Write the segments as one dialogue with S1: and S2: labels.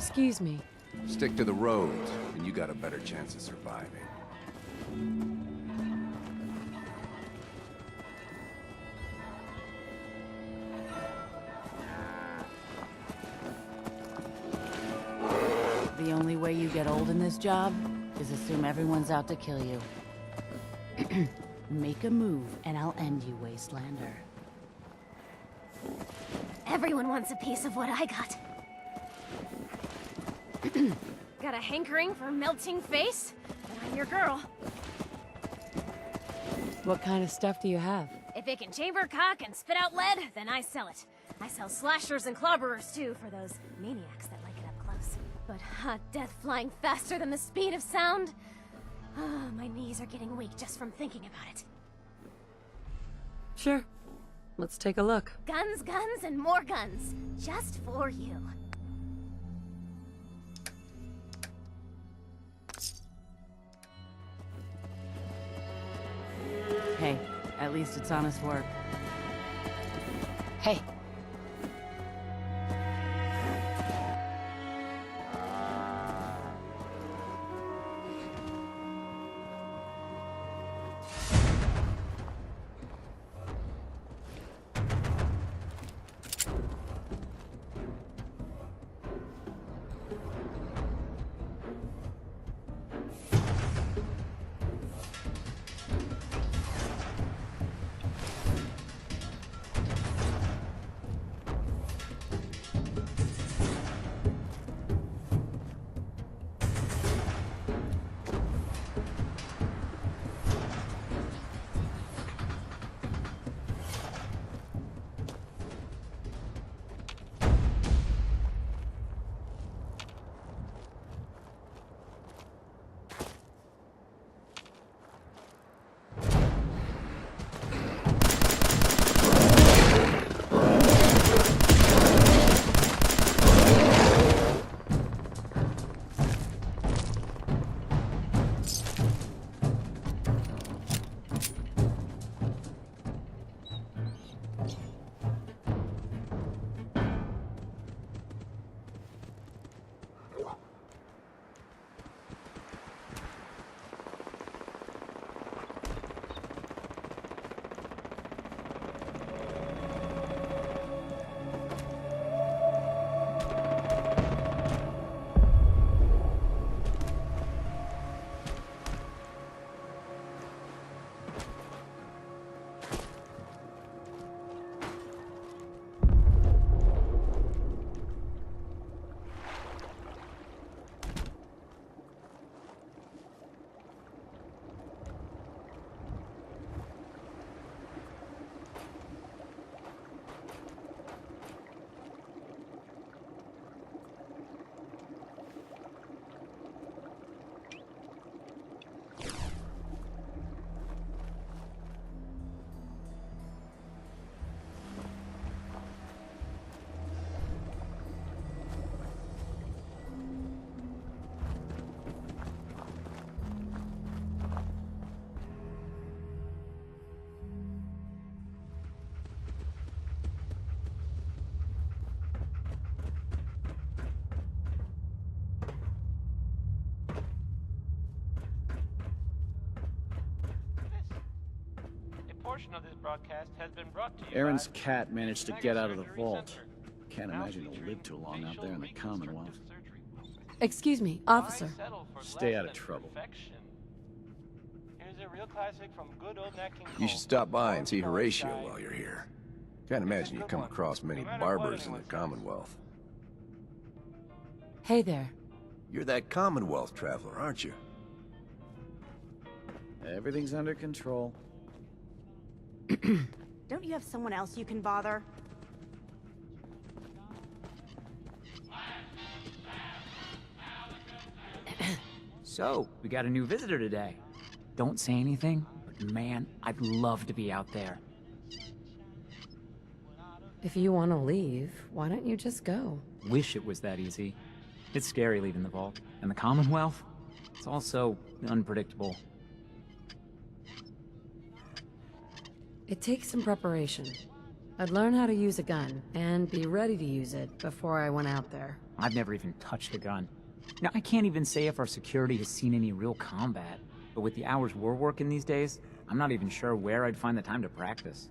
S1: Excuse me.
S2: Stick to the roads, and you got a better chance of surviving.
S3: The only way you get old in this job is assume everyone's out to kill you. Make a move, and I'll end you, Wastelander.
S4: Everyone wants a piece of what I got. Got a hankering for melting face? But I'm your girl.
S1: What kind of stuff do you have?
S4: If it can chamber cock and spit out lead, then I sell it. I sell slashers and clobberers too, for those maniacs that like it up close. But hot death flying faster than the speed of sound? Ah, my knees are getting weak just from thinking about it.
S1: Sure. Let's take a look.
S4: Guns, guns, and more guns. Just for you.
S3: Hey, at least it's honest work.
S1: Hey.
S5: Portion of this broadcast has been brought to you
S6: Aaron's
S5: by
S6: cat managed to get out of the vault.
S5: Center.
S6: Can't imagine he'll live too long out there in the Commonwealth.
S1: Excuse me, officer.
S6: Stay out of trouble.
S5: Here's a real classic from good old Nat King
S2: You should
S5: Cole.
S2: stop by and see Horatio while you're here. Can't imagine you come across many barbers in the Commonwealth.
S1: Hey there.
S2: You're that Commonwealth traveler, aren't you?
S6: Everything's under control.
S7: Don't you have someone else you can bother?
S8: So, we got a new visitor today. Don't say anything, but man, I'd love to be out there.
S1: If you want to leave, why don't you just go?
S8: Wish it was that easy. It's scary leaving the vault. And the Commonwealth? It's also unpredictable.
S1: It takes some preparation. I'd learn how to use a gun, and be ready to use it before I went out there.
S8: I've never even touched a gun. Now, I can't even say if our security has seen any real combat, but with the hours we're working these days, I'm not even sure where I'd find the time to practice.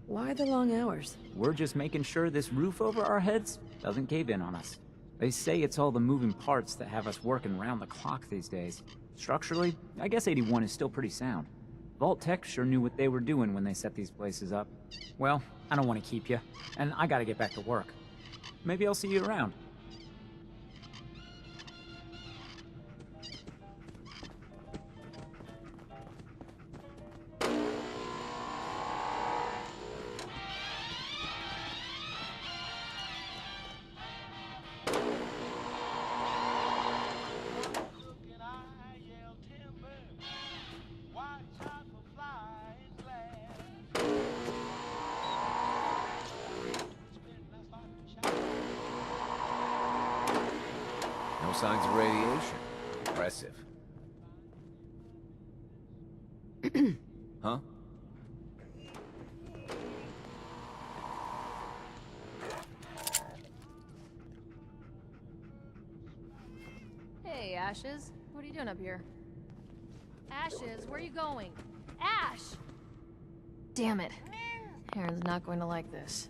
S1: Why the long hours?
S8: We're just making sure this roof over our heads doesn't cave in on us. They say it's all the moving parts that have us working round the clock these days. Structurally, I guess 81 is still pretty sound. Vault Tech sure knew what they were doing when they set these places up. Well, I don't want to keep you, and I gotta get back to work. Maybe I'll see you around.
S2: No signs of radiation. Impressive. Huh?
S4: Hey, Ashes. What are you doing up here? Ashes, where are you going? Ash! Damn it. Aaron's not going to like this.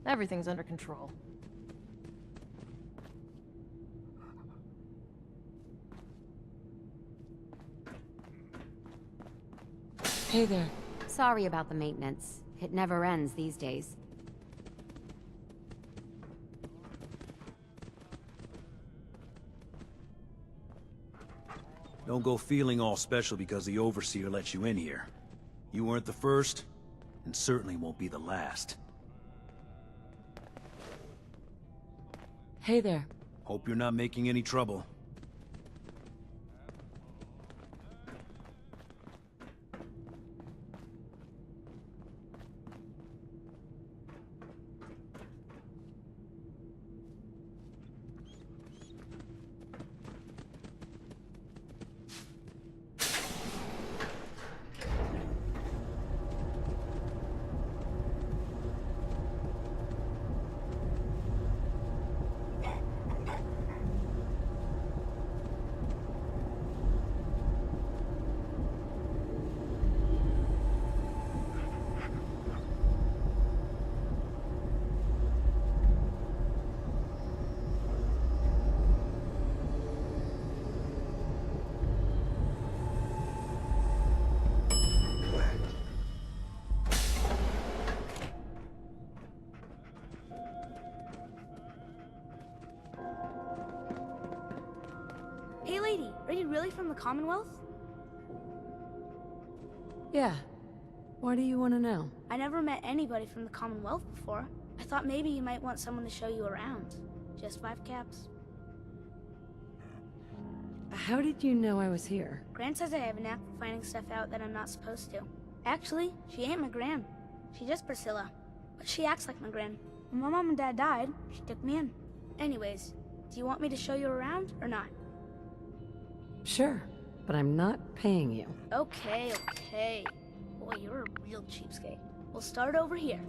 S4: Everything's under control.
S1: Hey there.
S9: Sorry about the maintenance. It never ends these days.
S10: Don't go feeling all special because the Overseer let you in here. You weren't the first, and certainly won't be the last.
S1: Hey there.
S10: Hope you're not making any trouble.
S7: Hey lady, are you really from the Commonwealth?
S1: Yeah. What do you want to know?
S7: I never met anybody from the Commonwealth before. I thought maybe you might want someone to show you around. Just 5 caps.
S1: How did you know I was here?
S7: Gran says I have a knack for finding stuff out that I'm not supposed to. Actually, she ain't my Gran. She's just Priscilla. But she acts like my Gran. When my mom and dad died, she took me in. Anyways, do you want me to show you around or not?
S1: Sure, but I'm not paying you.
S7: Okay. Boy, you're a real cheapskate. We'll start over here.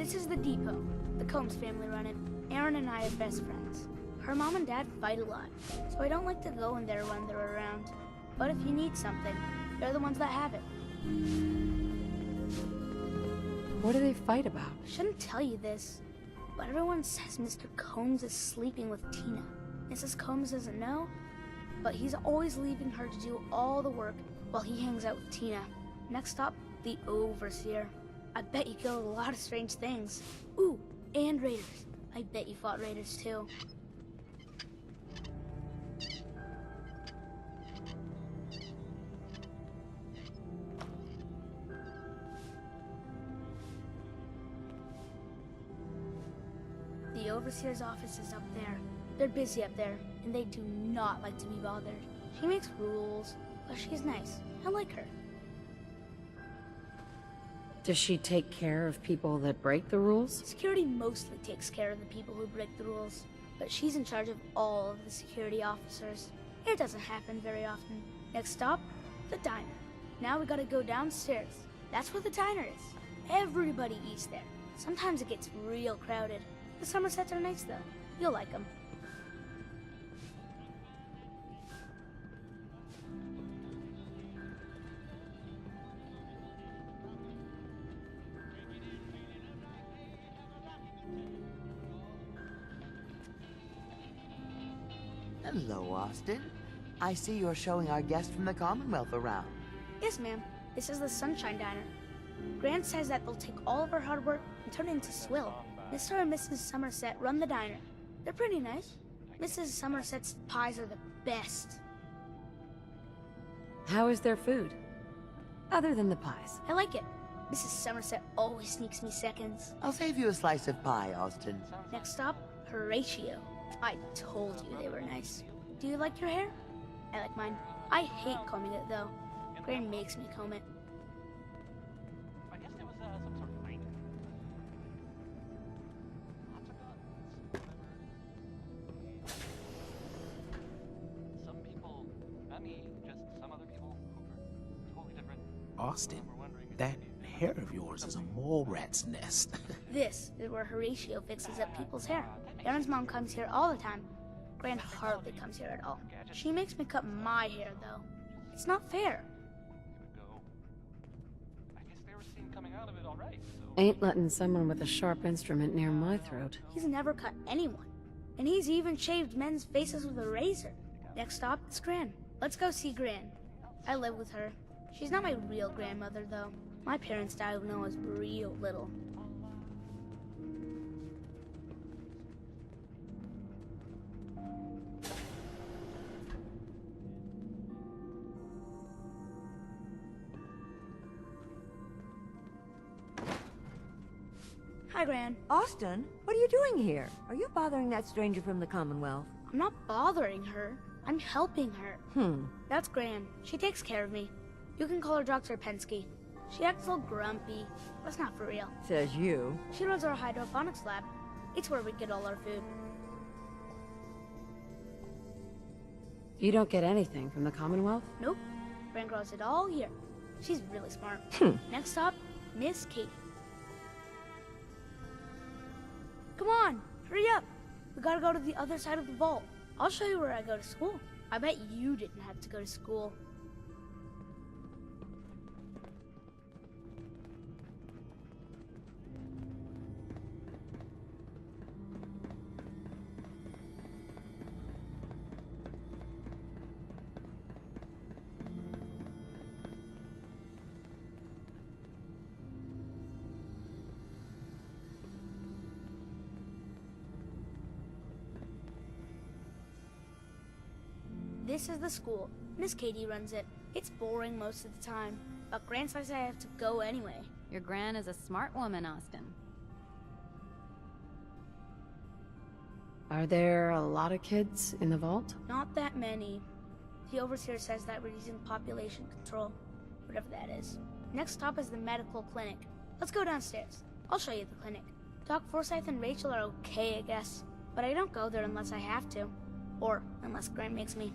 S7: This is the depot. The Combs family run it. Aaron and I are best friends. Her mom and dad fight a lot, so I don't like to go in there when they're around. But if you need something, they're the ones that have it.
S1: What do they fight about?
S7: I shouldn't tell you this, but everyone says Mr. Combs is sleeping with Tina. Mrs. Combs doesn't know, but he's always leaving her to do all the work while he hangs out with Tina. Next stop, the Overseer. I bet you killed a lot of strange things. Ooh, and raiders. I bet you fought raiders too. The Overseer's office is up there. They're busy up there, and they do not like to be bothered. She makes rules, but she's nice. I like her.
S1: Does she take care of people that break the rules?
S7: Security mostly takes care of the people who break the rules, but she's in charge of all of the security officers. It doesn't happen very often. Next stop, the diner. Now we gotta go downstairs. That's where the diner is. Everybody eats there. Sometimes it gets real crowded. The Somersets are nice though. You'll like them.
S11: Hello, Austin. I see you're showing our guest from the Commonwealth around.
S7: Yes, ma'am. This is the Sunshine Diner. Grant says that they'll take all of our hard work and turn it into swill. Mr. and Mrs. Somerset run the diner. They're pretty nice. Mrs. Somerset's pies are the best.
S1: How is their food? Other than the pies.
S7: I like it. Mrs. Somerset always sneaks me seconds.
S11: I'll save you a slice of pie, Austin.
S7: Next stop, Horatio. I told you they were nice. Do you like your hair? I like mine. I hate combing it though. Graham makes me comb it.
S5: I guess there was some sort of fight. Lots of guns. Some people, not me, just some other people who were totally different.
S12: Austin,
S5: Were wondering if
S12: that
S5: maybe-
S12: hair of yours is a mole rat's nest.
S7: This is where Horatio fixes up people's hair. Aaron's mom comes here all the time. Grant hardly comes here at all. She makes me cut my hair though. It's not fair.
S5: Go. I guess they were seen coming out of it all right. So
S1: Ain't letting someone with a sharp instrument near my throat.
S7: He's never cut anyone. And he's even shaved men's faces with a razor. Next stop, it's Gran. Let's go see Gran. I live with her. She's not my real grandmother though. My parents died when I was real little. Hi, Gran.
S13: Austin, what are you doing here? Are you bothering that stranger from the Commonwealth?
S7: I'm not bothering her. I'm helping her. That's Gran. She takes care of me. You can call her Dr. Pensky. She acts all grumpy. That's not for real.
S13: Says you.
S7: She runs our hydroponics lab. It's where we get all our food.
S1: You don't get anything from the Commonwealth?
S7: Nope. Gran grows it all here. She's really smart. Next stop, Miss Katie. Come on, hurry up. We gotta go to the other side of the vault. I'll show you where I go to school. I bet you didn't have to go to school. This is the school. Miss Katie runs it. It's boring most of the time, but Gran says I have to go anyway.
S3: Your Gran is a smart woman, Austin.
S1: Are there a lot of kids in the vault?
S7: Not that many. The Overseer says that we're using population control, whatever that is. Next stop is the medical clinic. Let's go downstairs. I'll show you the clinic. Doc Forsyth and Rachel are okay, I guess, but I don't go there unless I have to, or unless Gran makes me.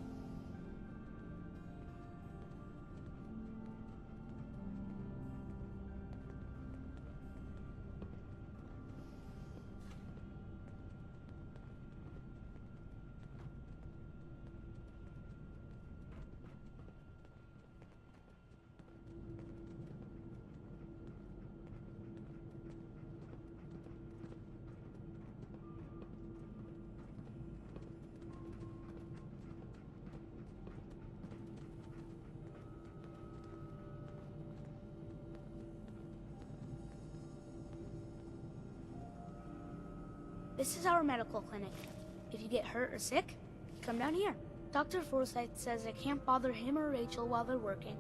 S7: This is our medical clinic. If you get hurt or sick, you come down here. Dr. Forsyth says I can't bother him or Rachel while they're working.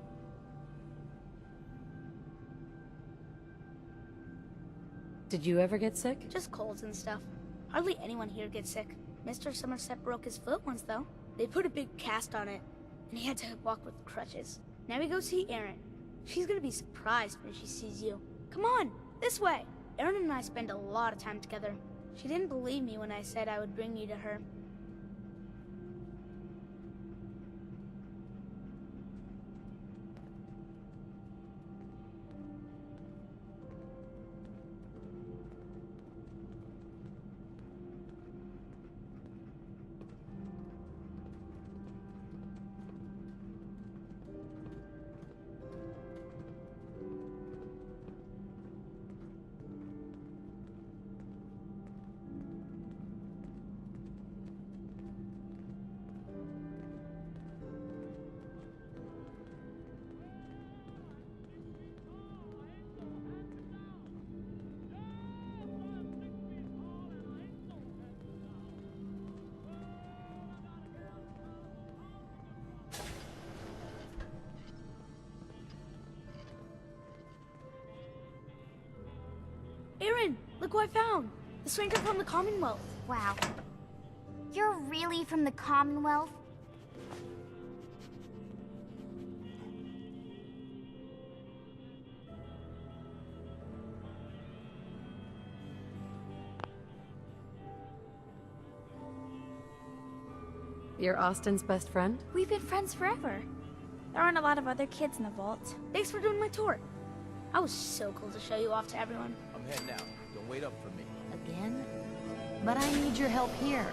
S1: Did you ever get sick?
S7: Just colds and stuff. Hardly anyone here gets sick. Mr. Somerset broke his foot once, though. They put a big cast on it, and he had to walk with crutches. Now we go see Erin. She's gonna be surprised when she sees you. Come on, this way! Erin and I spend a lot of time together. She didn't believe me when I said I would bring you to her. Erin, look who I found! The stranger from the Commonwealth.
S14: Wow. You're really from the Commonwealth?
S1: You're Austin's best friend?
S7: We've been friends forever. There aren't a lot of other kids in the vault. Thanks for doing my tour. I was so cool to show you off to everyone.
S12: I'm heading out. Don't wait up for me.
S3: Again? But I need your help here.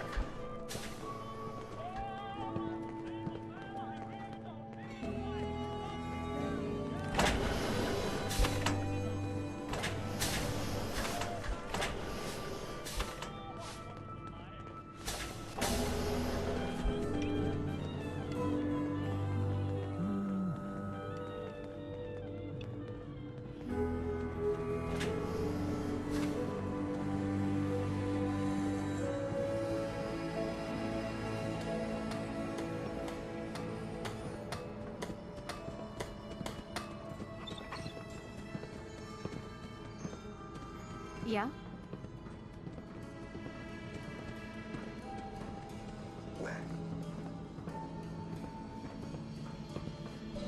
S4: Yeah?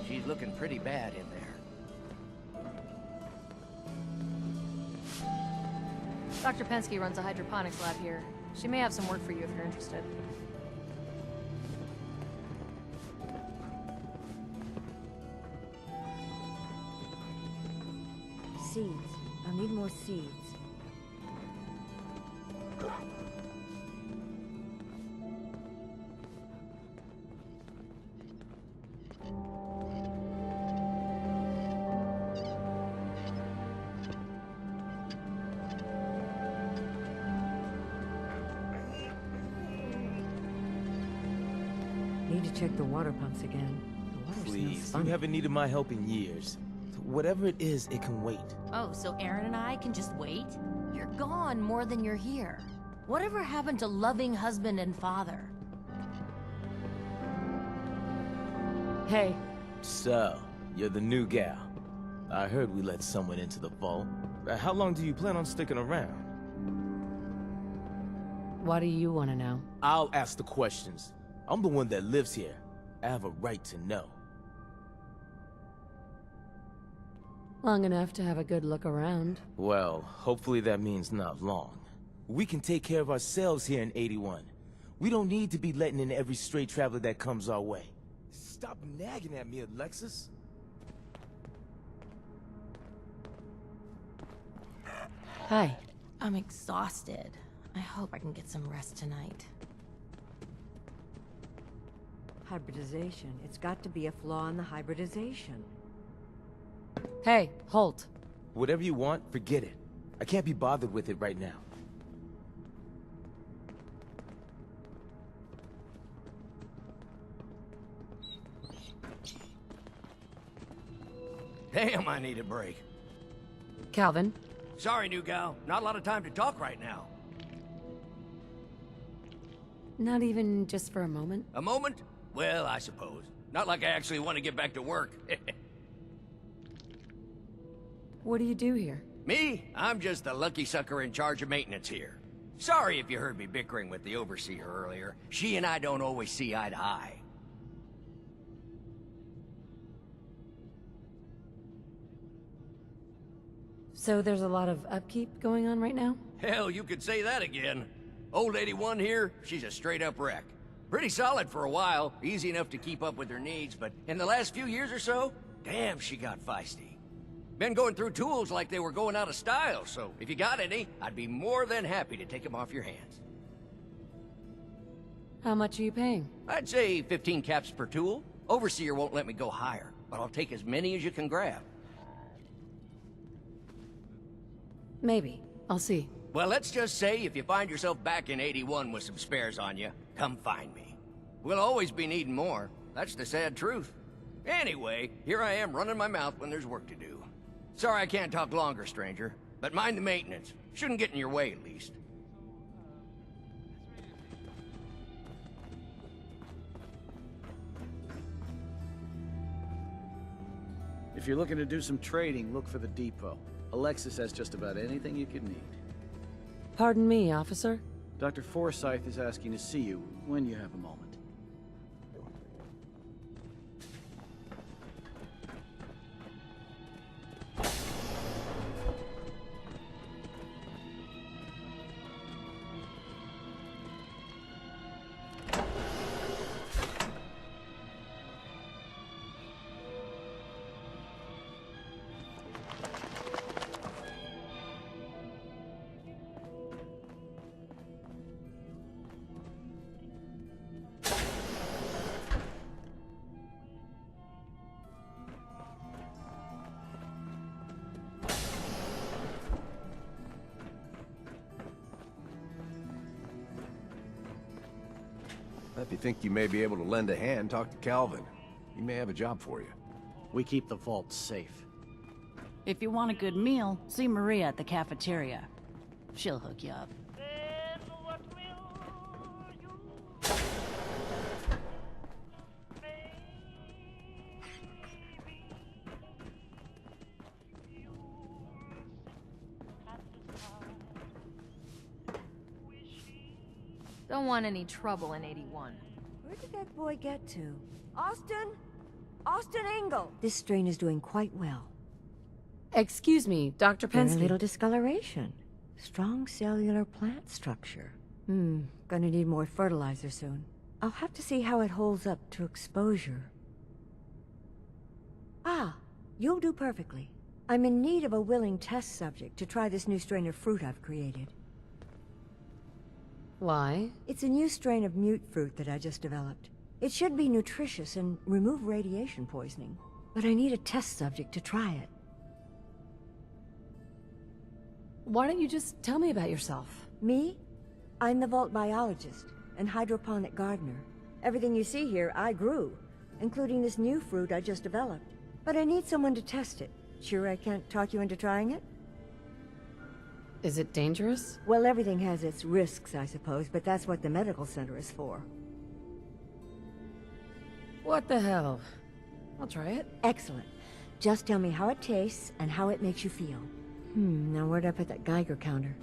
S12: She's looking pretty bad in there.
S4: Dr. Pensky runs a hydroponics lab here. She may have some work for you if you're interested.
S13: Seeds. I'll need more seeds. Need to check the water pumps again. The water smells
S15: Please,
S13: funny.
S15: you haven't needed my help in years. Whatever it is, it can wait.
S3: Oh, so Erin and I can just wait? You're gone more than you're here. Whatever happened to loving husband and father?
S1: Hey.
S15: So, you're the new gal. I heard we let someone into the vault. How long do you plan on sticking around?
S1: What do you want to know?
S15: I'll ask the questions. I'm the one that lives here. I have a right to know.
S1: Long enough to have a good look around.
S15: Well, hopefully that means not long. We can take care of ourselves here in 81. We don't need to be letting in every stray traveler that comes our way. Stop nagging at me, Alexis.
S1: Hi.
S3: I'm exhausted. I hope I can get some rest tonight.
S13: Hybridization. It's got to be a flaw in the hybridization.
S1: Hey, Holt.
S15: Whatever you want, forget it. I can't be bothered with it right now.
S12: Damn, I need a break.
S1: Calvin.
S12: Sorry, new gal. Not a lot of time to talk right now.
S1: Not even just for a moment?
S12: A moment? Well, I suppose. Not like I actually want to get back to work.
S1: What do you do here?
S12: Me? I'm just the lucky sucker in charge of maintenance here. Sorry if you heard me bickering with the overseer earlier. She and I don't always see eye to eye.
S1: So there's a lot of upkeep going on right now?
S12: Hell, you could say that again. Old Lady One here, she's a straight-up wreck. Pretty solid for a while, easy enough to keep up with her needs, but in the last few years or so, damn, she got feisty. Been going through tools like they were going out of style, so if you got any, I'd be more than happy to take them off your hands.
S1: How much are you paying?
S12: I'd say 15 caps per tool. Overseer won't let me go higher, but I'll take as many as you can grab.
S1: Maybe. I'll see.
S12: Well, let's just say if you find yourself back in 81 with some spares on you, come find me. We'll always be needing more. That's the sad truth. Anyway, here I am running my mouth when there's work to do. Sorry I can't talk longer, stranger. But mind the maintenance. Shouldn't get in your way, at least.
S6: If you're looking to do some trading, look for the depot. Alexis has just about anything you could need.
S1: Pardon me, officer?
S6: Dr. Forsyth is asking to see you when you have a moment.
S2: If you think you may be able to lend a hand, talk to Calvin. He may have a job for you.
S6: We keep the vault safe.
S16: If you want a good meal, see Maria at the cafeteria. She'll hook you up.
S3: Don't want any trouble in 81.
S13: Where did that boy get to? Austin? Austin Engel! This strain is doing quite well.
S1: Excuse me, Dr.
S13: Very
S1: Pensky.
S13: little discoloration. Strong cellular plant structure. Gonna need more fertilizer soon. I'll have to see how it holds up to exposure. Ah, you'll do perfectly. I'm in need of a willing test subject to try this new strain of fruit I've created.
S1: Why?
S13: It's a new strain of mute fruit that I just developed. It should be nutritious and remove radiation poisoning, but I need a test subject to try it.
S1: Why don't you just tell me about yourself?
S13: Me? I'm the vault biologist and hydroponic gardener. Everything you see here, I grew, including this new fruit I just developed. But I need someone to test it. Sure I can't talk you into trying it?
S1: Is it dangerous?
S13: Well, everything has its risks, I suppose, but that's what the medical center is for.
S1: What the hell? I'll try it.
S13: Excellent. Just tell me how it tastes and how it makes you feel. Now where'd I put that Geiger counter?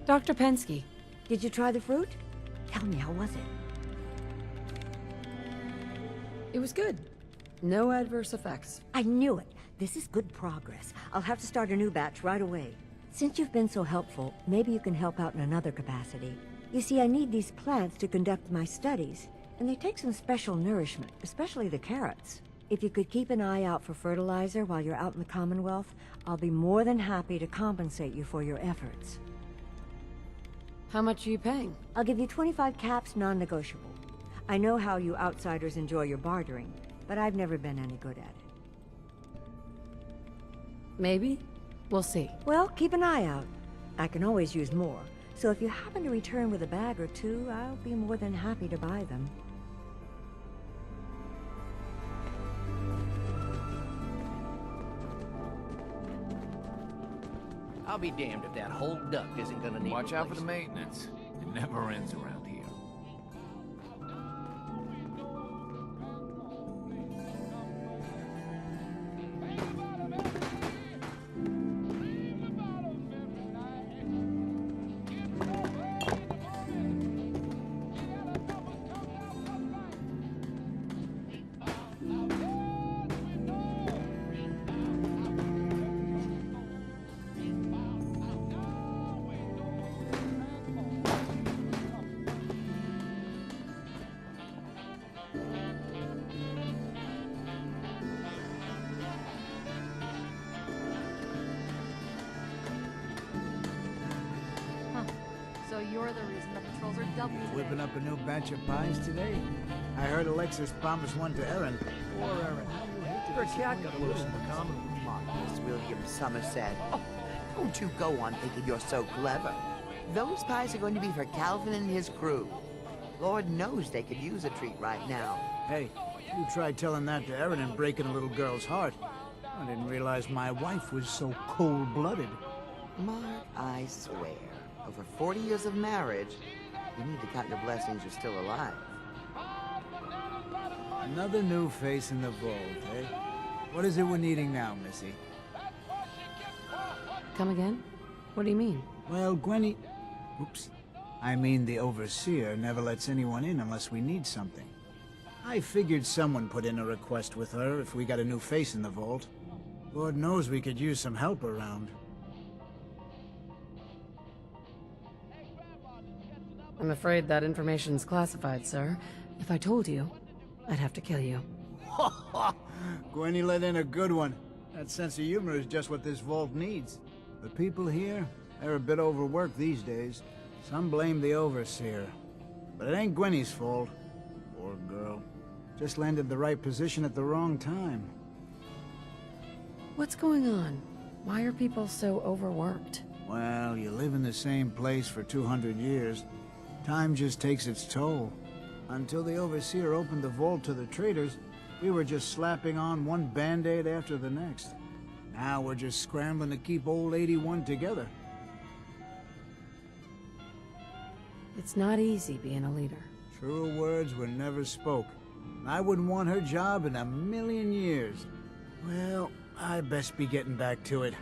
S1: Dr. Pensky.
S13: Did you try the fruit? Tell me, how was it?
S1: It was good. No adverse effects.
S13: I knew it. This is good progress. I'll have to start a new batch right away. Since you've been so helpful, maybe you can help out in another capacity. You see, I need these plants to conduct my studies, and they take some special nourishment, especially the carrots. If you could keep an eye out for fertilizer while you're out in the Commonwealth, I'll be more than happy to compensate you for your efforts.
S1: How much are you paying?
S13: I'll give you 25 caps, non-negotiable. I know how you outsiders enjoy your bartering, but I've never been any good at it.
S1: Maybe. We'll see.
S13: Well, keep an eye out. I can always use more, So if you happen to return with a bag or two, I'll be more than happy to buy them.
S12: I'll be damned if that whole duct isn't gonna need
S17: Watch out for the
S12: replacing.
S17: maintenance. It never ends around here.
S3: So you're the reason the patrols are double today.
S18: Whipping up a new batch of pies today? I heard Alexis promised one to Erin. Poor Erin.
S11: Her cat got loose in the common room. Marcus William Somerset. Oh, don't you go on thinking you're so clever. Those pies are going to be for Calvin and his crew. Lord knows they could use a treat right now.
S18: Hey, you tried telling that to Erin and breaking a little girl's heart. I didn't realize my wife was so cold-blooded.
S11: Mark, I swear, over 40 years of marriage, you need to count your blessings you're still alive.
S18: Another new face in the vault, eh? What is it we're needing now, Missy?
S1: Come again? What do you mean?
S18: Well, Gwenny... Oops. I mean, the Overseer never lets anyone in unless we need something. I figured someone put in a request with her if we got a new face in the vault. Lord knows we could use some help around.
S1: I'm afraid that information's classified, sir. If I told you, I'd have to kill you.
S18: Gwenny let in a good one. That sense of humor is just what this vault needs. The people here, they're a bit overworked these days. Some blame the Overseer. But it ain't Gwenny's fault. Poor girl. Just landed the right position at the wrong time.
S1: What's going on? Why are people so overworked?
S18: Well, you live in the same place for 200 years. Time just takes its toll. Until the Overseer opened the vault to the traders, we were just slapping on one band-aid after the next. Now we're just scrambling to keep old 81 together.
S1: It's not easy being a leader.
S18: Truer words were never spoke. I wouldn't want her job in a million years. Well, I best be getting back to it.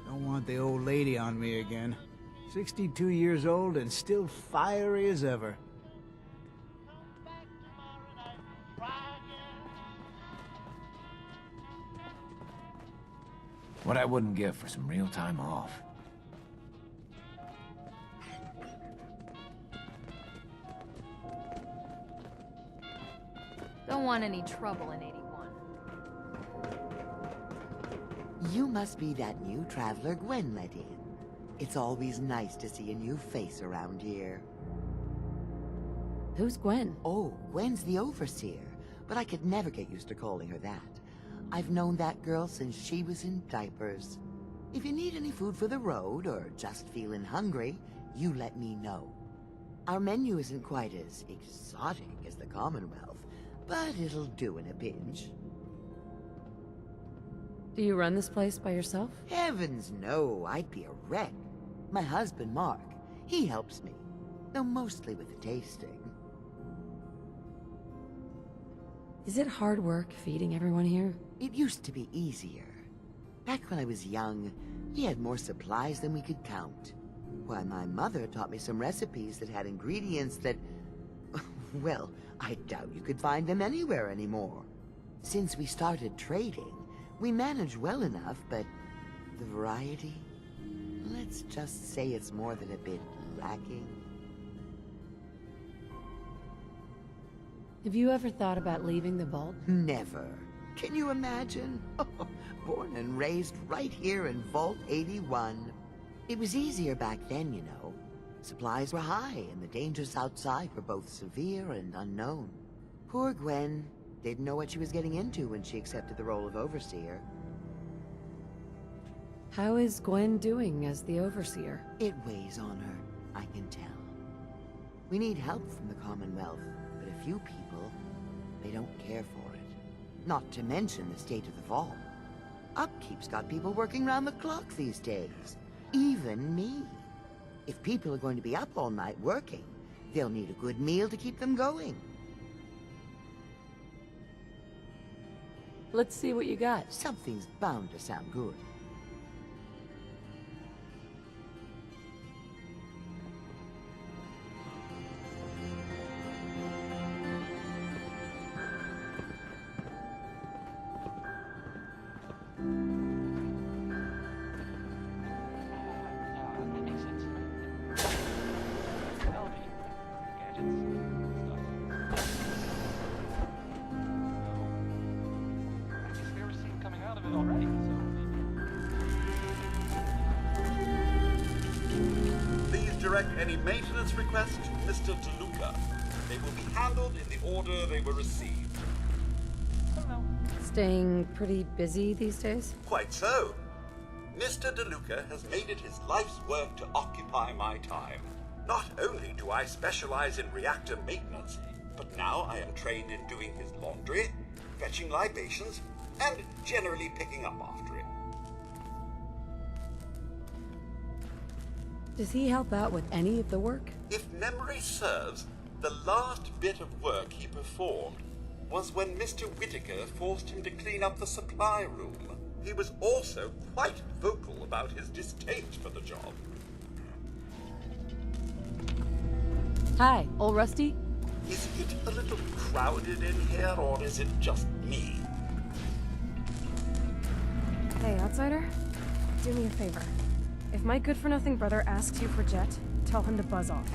S18: Don't want the old lady on me again. 62 years old and still fiery as ever.
S17: What I wouldn't give for some real time off.
S3: Don't want any trouble in 81.
S11: You must be that new traveler Gwen let in. It's always nice to see a new face around here.
S1: Who's Gwen?
S11: Oh, Gwen's the Overseer, but I could never get used to calling her that. I've known that girl since she was in diapers. If you need any food for the road, or just feeling hungry, you let me know. Our menu isn't quite as exotic as the Commonwealth, but it'll do in a pinch.
S1: Do you run this place by yourself?
S11: Heavens no, I'd be a wreck. My husband, Mark, he helps me, though mostly with the tasting.
S1: Is it hard work feeding everyone here?
S11: It used to be easier. Back when I was young, we had more supplies than we could count. Why, my mother taught me some recipes that had ingredients that... well, I doubt you could find them anywhere anymore. Since we started trading, we managed well enough, but the variety... let's just say it's more than a bit lacking.
S1: Have you ever thought about leaving the vault?
S11: Never. Can you imagine? Born and raised right here in Vault 81. It was easier back then, you know. Supplies were high, and the dangers outside were both severe and unknown. Poor Gwen didn't know what she was getting into when she accepted the role of Overseer.
S1: How is Gwen doing as the Overseer?
S11: It weighs on her. I can tell. We need help from the Commonwealth, but a few people, they don't care for it. Not to mention the state of the vault. Upkeep's got people working round the clock these days. Even me. If people are going to be up all night working, they'll need a good meal to keep them going.
S1: Let's see what you got.
S11: Something's bound to sound good.
S5: That makes sense. Technology, gadgets, stuff. I guess they were seen coming out of it already, so
S19: Please direct any maintenance requests to Mr. DeLuca. They will be handled in the order they were received.
S1: Staying pretty busy these days?
S19: Quite so. Mr. DeLuca has made it his life's work to occupy my time. Not only do I specialize in reactor maintenance, but now I am trained in doing his laundry, fetching libations, and generally picking up after him.
S1: Does he help out with any of the work?
S19: If memory serves, the last bit of work he performed was when Mr. Whitaker forced him to clean up the supply room. He was also quite vocal about his distaste for the job.
S1: Hi, old Rusty?
S19: Is it a little crowded in here, or is it just me?
S4: Hey, outsider. Do me a favor. If my good-for-nothing brother asks you for Jet, tell him to buzz off.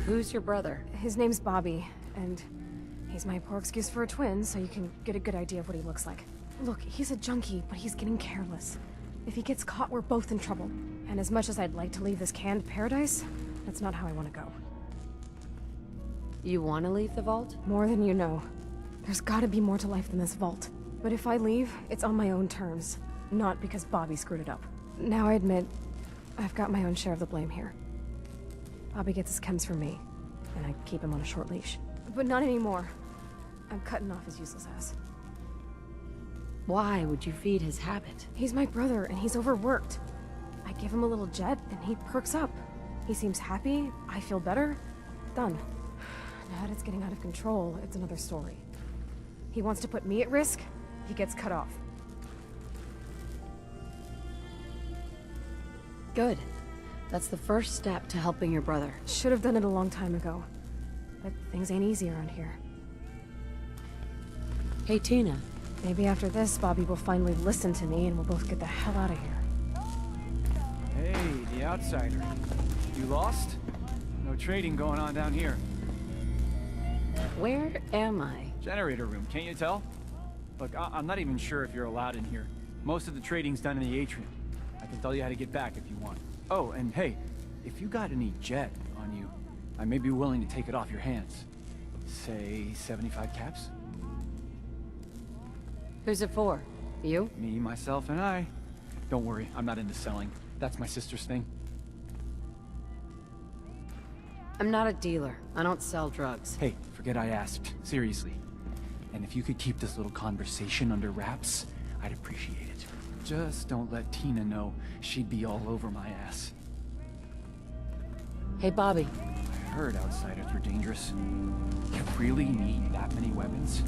S1: Who's your brother?
S4: His name's Bobby, and he's my poor excuse for a twin, so you can get a good idea of what he looks like. Look, he's a junkie, but he's getting careless. If he gets caught, we're both in trouble. And as much as I'd like to leave this canned paradise, that's not how I want to go.
S1: You want to leave the vault?
S4: More than you know. There's gotta be more to life than this vault. But if I leave, it's on my own terms. Not because Bobby screwed it up. Now I admit, I've got my own share of the blame here. Bobby gets his chems from me, and I keep him on a short leash. But not anymore. I'm cutting off his useless ass.
S1: Why would you feed his habit?
S4: He's my brother, and he's overworked. I give him a little Jet, and he perks up. He seems happy, I feel better. Done. Now that it's getting out of control, it's another story. He wants to put me at risk, he gets cut off.
S1: Good. That's the first step to helping your brother.
S4: Should have done it a long time ago. But things ain't easy around here.
S1: Hey, Tina.
S4: Maybe after this, Bobby will finally listen to me and we'll both get the hell out of here.
S20: Hey, the outsider. You lost? No trading going on down here.
S1: Where am I?
S20: Generator room, can't you tell? Look, I'm not even sure if you're allowed in here. Most of the trading's done in the atrium. I can tell you how to get back if you want. Oh, and hey, if you got any Jet on you, I may be willing to take it off your hands. Say 75 caps?
S1: Who's it for? You?
S20: Me, myself, and I. Don't worry, I'm not into selling. That's my sister's thing.
S1: I'm not a dealer. I don't sell drugs.
S20: Hey, forget I asked. Seriously. And if you could keep this little conversation under wraps, I'd appreciate it. Just don't let Tina know. She'd be all over my ass.
S1: Hey, Bobby.
S20: I heard outsiders were dangerous. You really need that many weapons?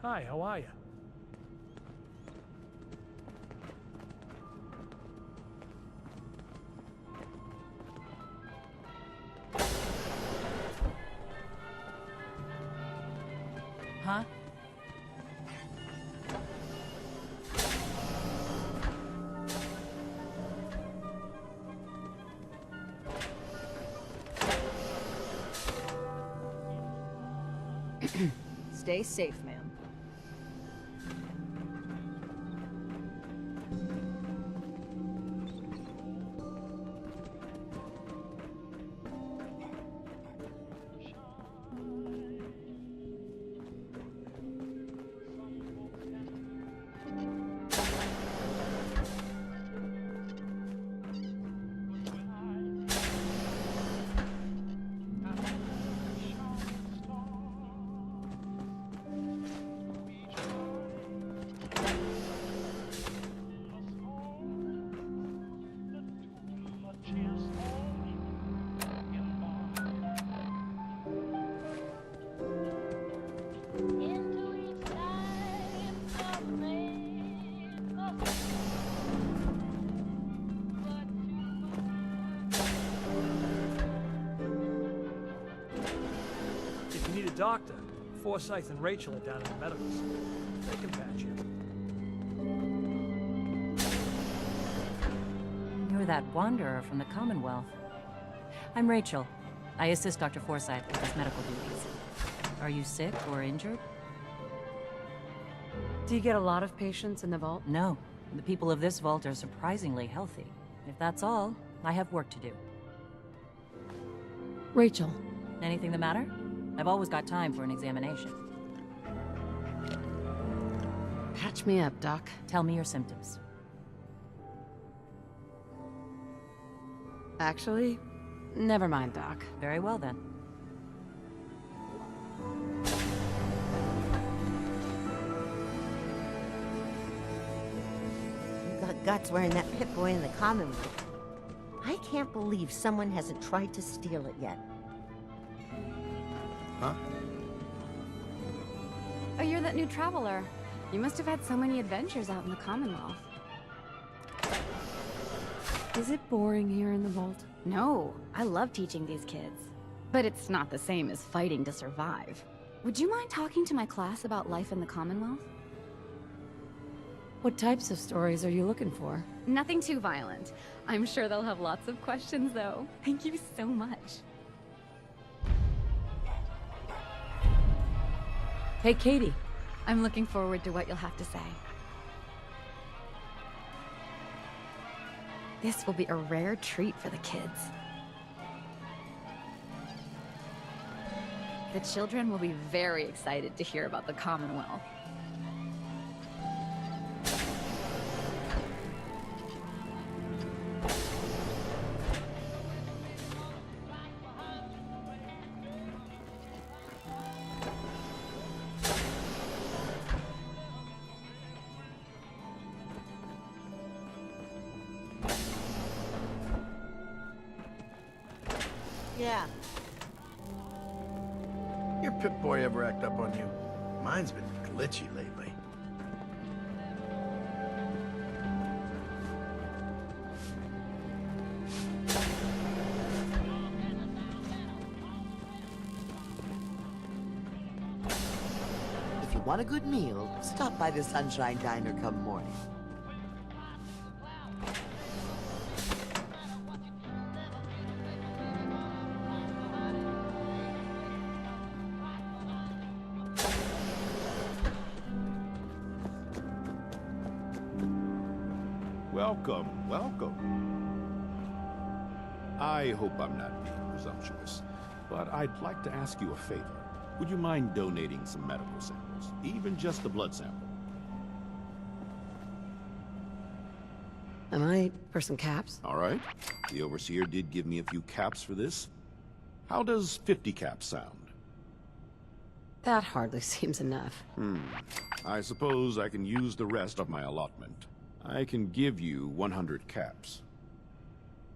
S21: Hi, how are you?
S16: Huh?
S1: Stay safe, ma'am.
S21: If you need a doctor, Forsyth and Rachel are down in the medical center. They can patch you.
S16: You're that wanderer from the Commonwealth. I'm Rachel. I assist Dr. Forsyth with his medical duties. Are you sick or injured?
S1: Do you get a lot of patients in the vault?
S16: No. The people of this vault are surprisingly healthy. If that's all, I have work to do.
S1: Rachel.
S16: Anything the matter? I've always got time for an examination.
S1: Patch me up, Doc.
S16: Tell me your symptoms.
S1: Actually, never mind, Doc.
S16: Very well, then.
S8: You got guts wearing that Pip-Boy in the Commonwealth. I can't believe someone hasn't tried to steal it yet.
S2: Huh?
S22: Oh, you're that new traveler. You must have had so many adventures out in the Commonwealth.
S1: Is it boring here in the vault?
S22: No, I love teaching these kids. But it's not the same as fighting to survive. Would you mind talking to my class about life in the Commonwealth?
S1: What types of stories are you looking for?
S22: Nothing too violent. I'm sure they'll have lots of questions, though. Thank you so much.
S1: Hey, Katie.
S22: I'm looking forward to what you'll have to say. This will be a rare treat for the kids. The children will be very excited to hear about the Commonwealth.
S8: Yeah.
S2: Your Pip-Boy ever act up on you? Mine's been glitchy lately.
S11: If you want a good meal, stop by the Sunshine Diner come morning.
S23: Welcome, welcome. I hope I'm not being presumptuous, but I'd like to ask you a favor. Would you mind donating some medical samples? Even just a blood sample.
S1: Am I for some caps?
S23: All right. The Overseer did give me a few caps for this. How does 50 caps sound?
S1: That hardly seems enough.
S23: I suppose I can use the rest of my allotment. I can give you 100 caps.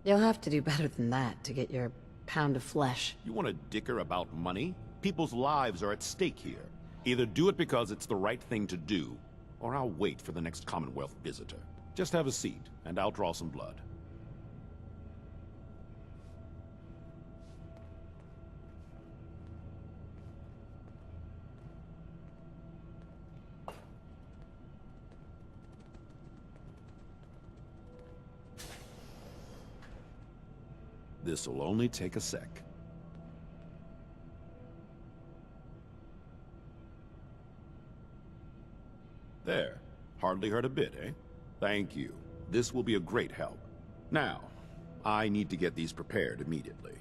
S1: You'll have to do better than that to get your pound of flesh.
S23: You want to dicker about money? People's lives are at stake here. Either do it because it's the right thing to do, or I'll wait for the next Commonwealth visitor. Just have a seat, and I'll draw some blood. This'll only take a sec. There. Hardly hurt a bit, eh? Thank you. This will be a great help. Now, I need to get these prepared immediately.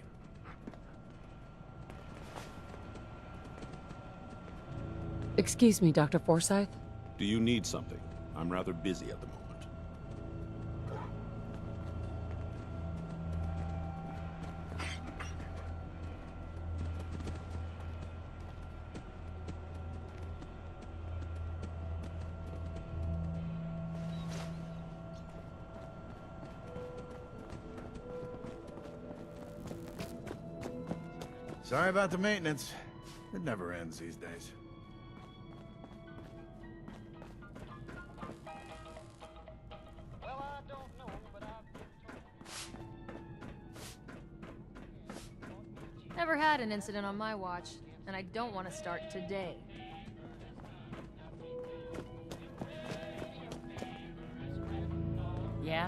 S1: Excuse me, Dr. Forsyth?
S23: Do you need something? I'm rather busy at the moment.
S2: Sorry about the maintenance. It never ends these days.
S3: Never had an incident on my watch, and I don't want to start today.
S16: Yeah?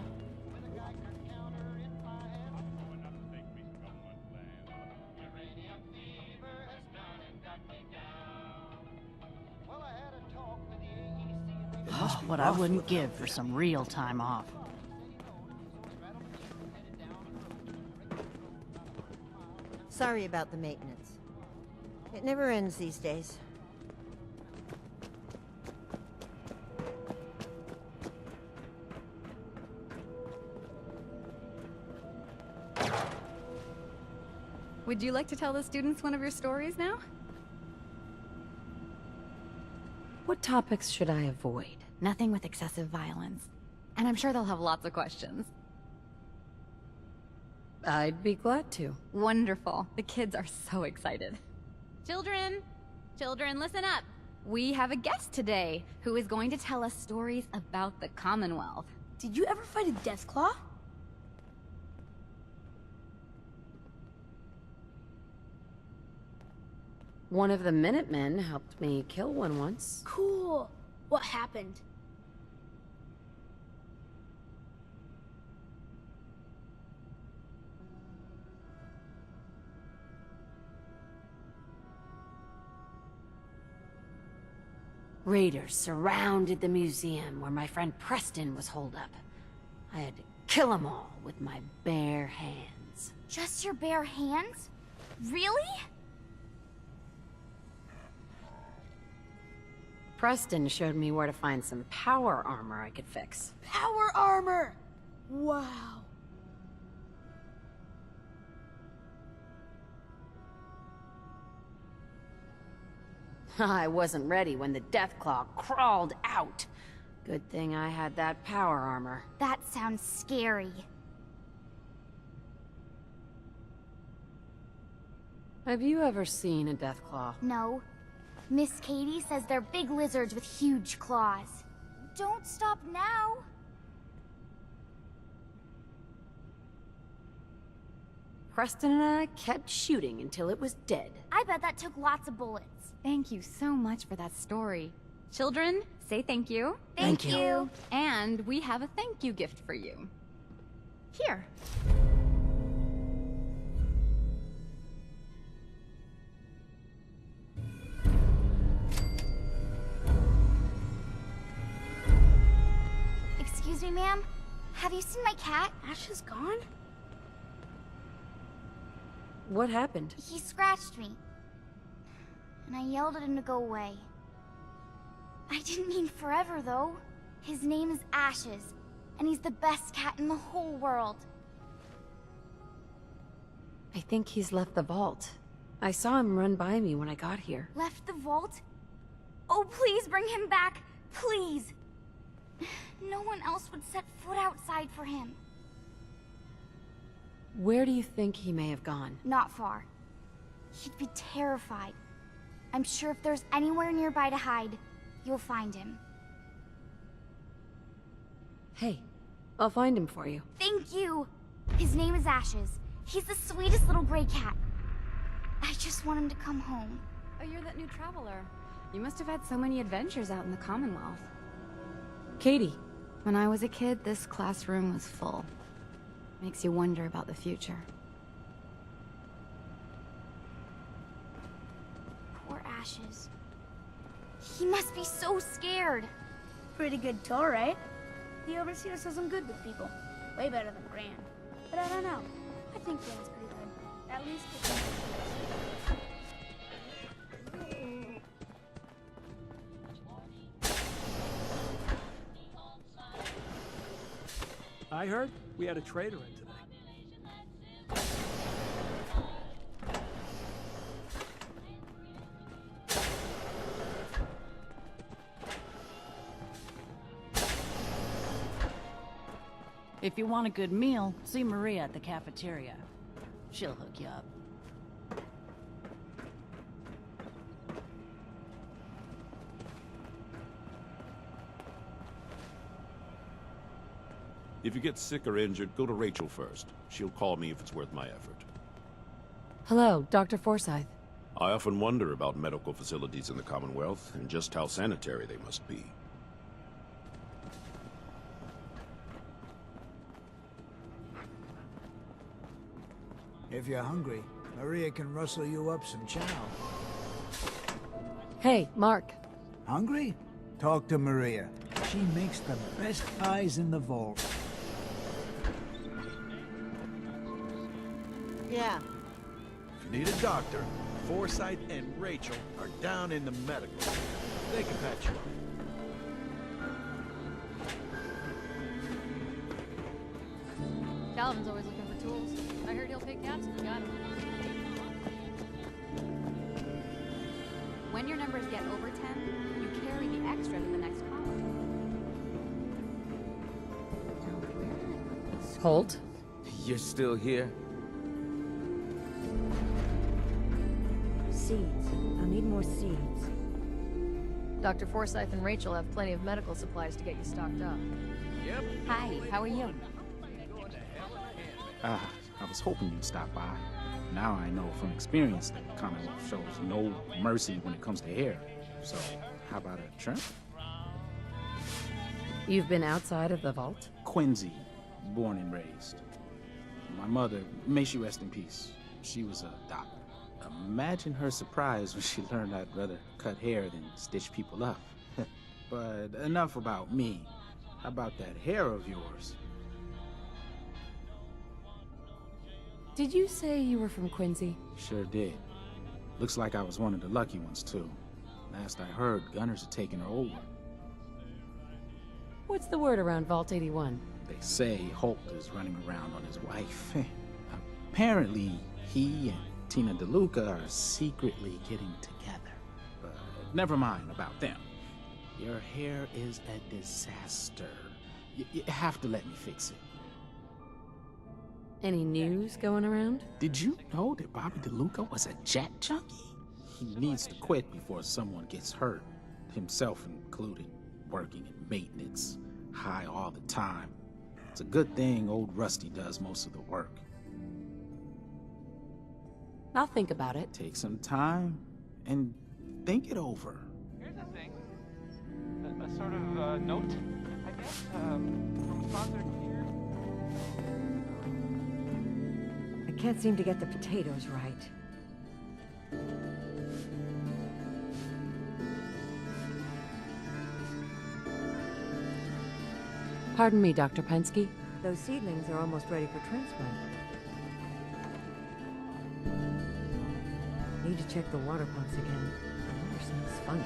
S9: Oh, what I wouldn't give for some real time off.
S8: Sorry about the maintenance. It never ends these days.
S22: Would you like to tell the students one of your stories now?
S1: What topics should I avoid?
S22: Nothing with excessive violence. And I'm sure they'll have lots of questions.
S1: I'd be glad to.
S22: Wonderful. The kids are so excited. Children! Children, listen up! We have a guest today who is going to tell us stories about the Commonwealth.
S7: Did you ever fight a Deathclaw?
S1: One of the Minutemen helped me kill one once.
S7: Cool. What happened?
S1: Raiders surrounded the museum where my friend Preston was holed up. I had to kill them all with my bare hands.
S4: Just your bare hands? Really?
S1: Preston showed me where to find some power armor I could fix.
S7: Power armor! Wow.
S1: I wasn't ready when the Deathclaw crawled out. Good thing I had that power armor.
S4: That sounds scary.
S1: Have you ever seen a Deathclaw?
S4: No. Miss Katie says they're big lizards with huge claws. Don't stop now!
S1: Preston and I kept shooting until it was dead.
S4: I bet that took lots of bullets.
S22: Thank you so much for that story. Children, say thank you.
S4: Thank you.
S22: And we have a thank you gift for you. Here.
S4: Excuse me, ma'am? Have you seen my cat?
S7: Ash is gone?
S1: What happened?
S4: He scratched me. And I yelled at him to go away. I didn't mean forever, though. His name is Ashes, and he's the best cat in the whole world.
S1: I think he's left the vault. I saw him run by me when I got here.
S4: Left the vault? Oh, please bring him back. Please. No one else would set foot outside for him.
S1: Where do you think he may have gone?
S4: Not far. He'd be terrified. I'm sure if there's anywhere nearby to hide, you'll find him.
S1: Hey, I'll find him for you.
S4: Thank you! His name is Ashes. He's the sweetest little gray cat. I just want him to come home.
S22: Oh, you're that new traveler. You must have had so many adventures out in the Commonwealth.
S1: Katie.
S22: When I was a kid, this classroom was full. Makes you wonder about the future.
S4: Poor Ashes. He must be so scared.
S7: Pretty good tour, right? The Overseer says I'm good with people. Way better than Gran. But I don't know. I think Gran's pretty good. At least
S21: I heard we had a traitor in today.
S9: If you want a good meal, see Maria at the cafeteria. She'll hook you up.
S23: If you get sick or injured, go to Rachel first. She'll call me if it's worth my effort.
S16: Hello, Dr. Forsyth.
S23: I often wonder about medical facilities in the Commonwealth and just how sanitary they must be.
S18: If you're hungry, Maria can rustle you up some chow.
S16: Hey, Mark.
S18: Hungry? Talk to Maria. She makes the best pies in the vault.
S8: Yeah.
S10: If you need a doctor, Forsyth and Rachel are down in the medical. They can patch you up.
S22: Calvin's always looking for tools. I heard he'll pick cats if you got 'em. When your numbers get over 10, you carry the extra to the next column.
S16: Holt?
S14: You're still here?
S13: Seeds. I'll need more seeds.
S3: Dr. Forsyth and Rachel have plenty of medical supplies to get you stocked up.
S10: Yep.
S22: Hi, how are you?
S15: I was hoping you'd stop by. Now I know from experience that Commonwealth shows no mercy when it comes to hair. So, how about a trim?
S16: You've been outside of the vault?
S15: Quincy, born and raised. My mother, may she rest in peace, she was a doctor. Imagine her surprise when she learned I'd rather cut hair than stitch people up. But enough about me. How about that hair of yours?
S16: Did you say you were from Quincy?
S15: Sure did. Looks like I was one of the lucky ones, too. Last I heard, Gunners are taking her over.
S16: What's the word around Vault 81?
S15: They say Holt is running around on his wife. Apparently, he and Tina DeLuca are secretly getting together. But never mind about them. Your hair is a disaster. You have to let me fix it.
S16: Any news going around?
S15: Did you know that Bobby DeLuca was a jet junkie? He needs to quit before someone gets hurt, himself included, working in maintenance, high all the time. It's a good thing old Rusty does most of the work.
S16: I'll think about it.
S15: Take some time and think it over.
S5: Here's the thing. A sort of note, I guess, from a sponsor here.
S13: I can't seem to get the potatoes right.
S16: Pardon me, Dr. Pensky.
S13: Those seedlings are almost ready for transplant. Need to check the water pumps again. The water smells funny.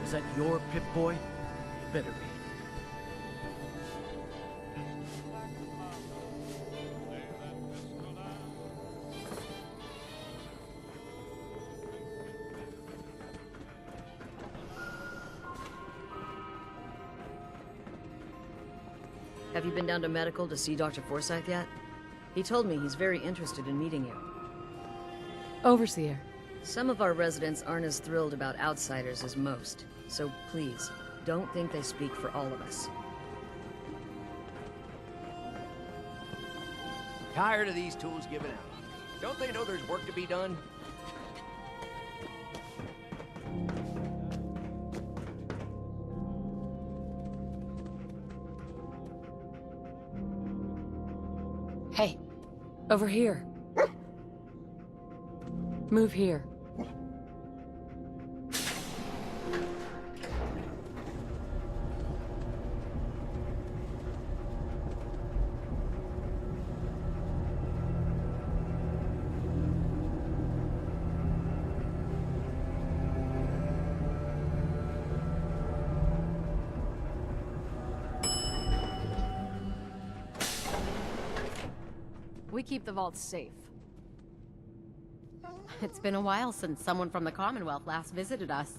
S14: Is that your Pip-Boy? It better be.
S24: Have you been down to medical to see Dr. Forsyth yet? He told me he's very interested in meeting you.
S16: Overseer.
S24: Some of our residents aren't as thrilled about outsiders as most, so please, don't think they speak for all of us.
S12: Tired of these tools giving out. Don't they know there's work to be done?
S16: Hey, over here. Move here.
S3: We keep the vaults safe.
S22: It's been a while since someone from the Commonwealth last visited us.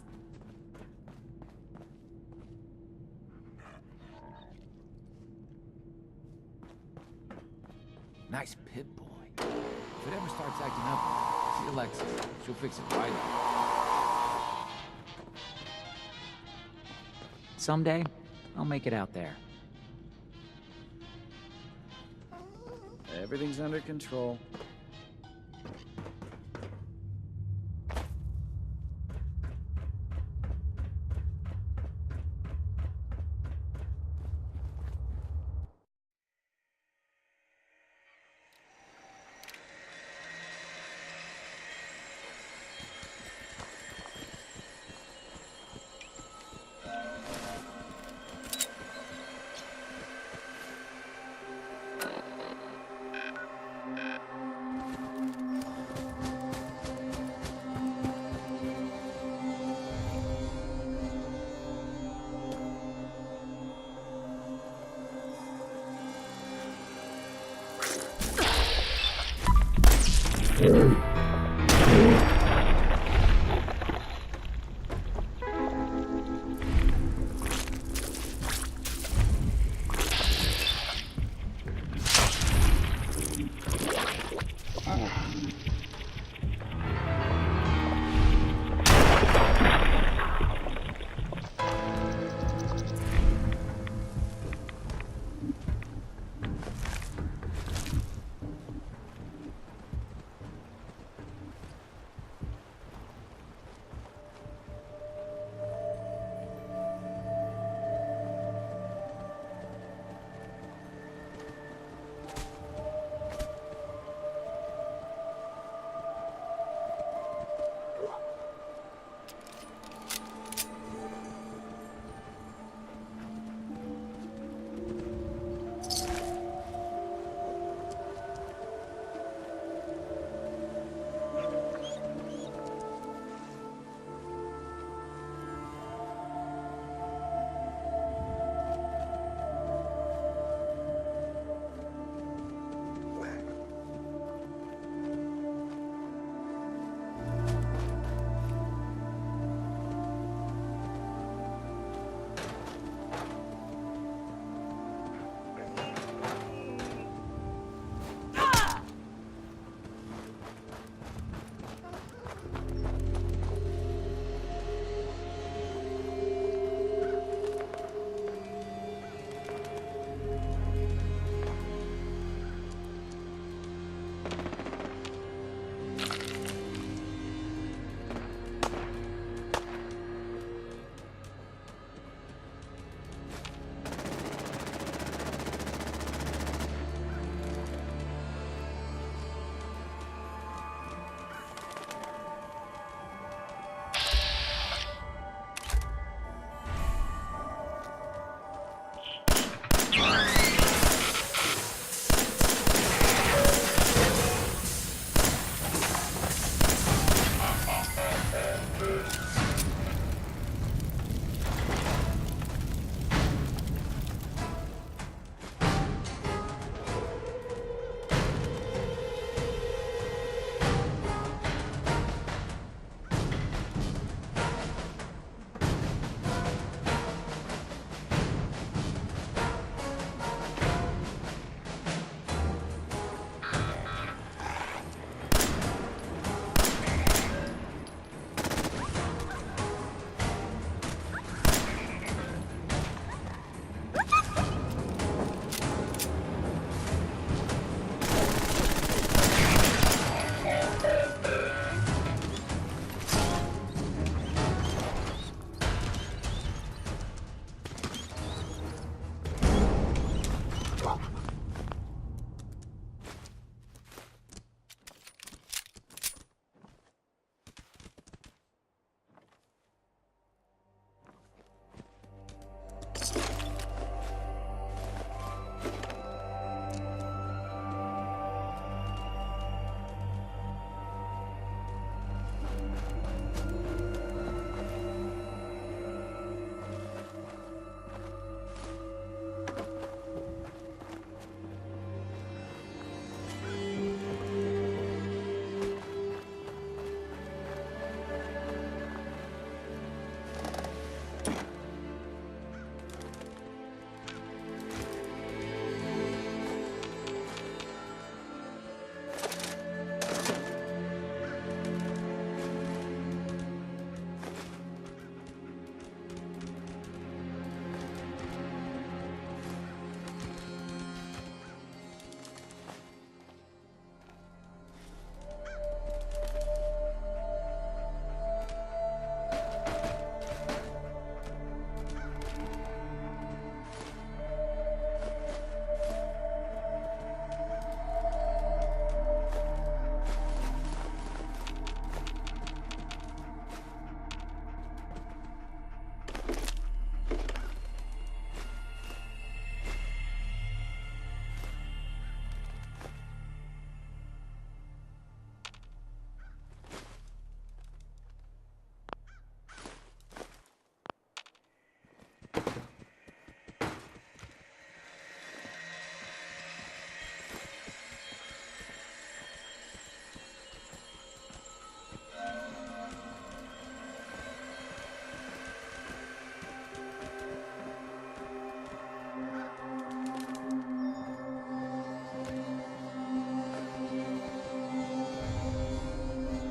S17: Nice Pip-Boy. If it ever starts acting up, see Alexis. She'll fix it right up.
S25: Someday, I'll make it out there.
S6: Everything's under control.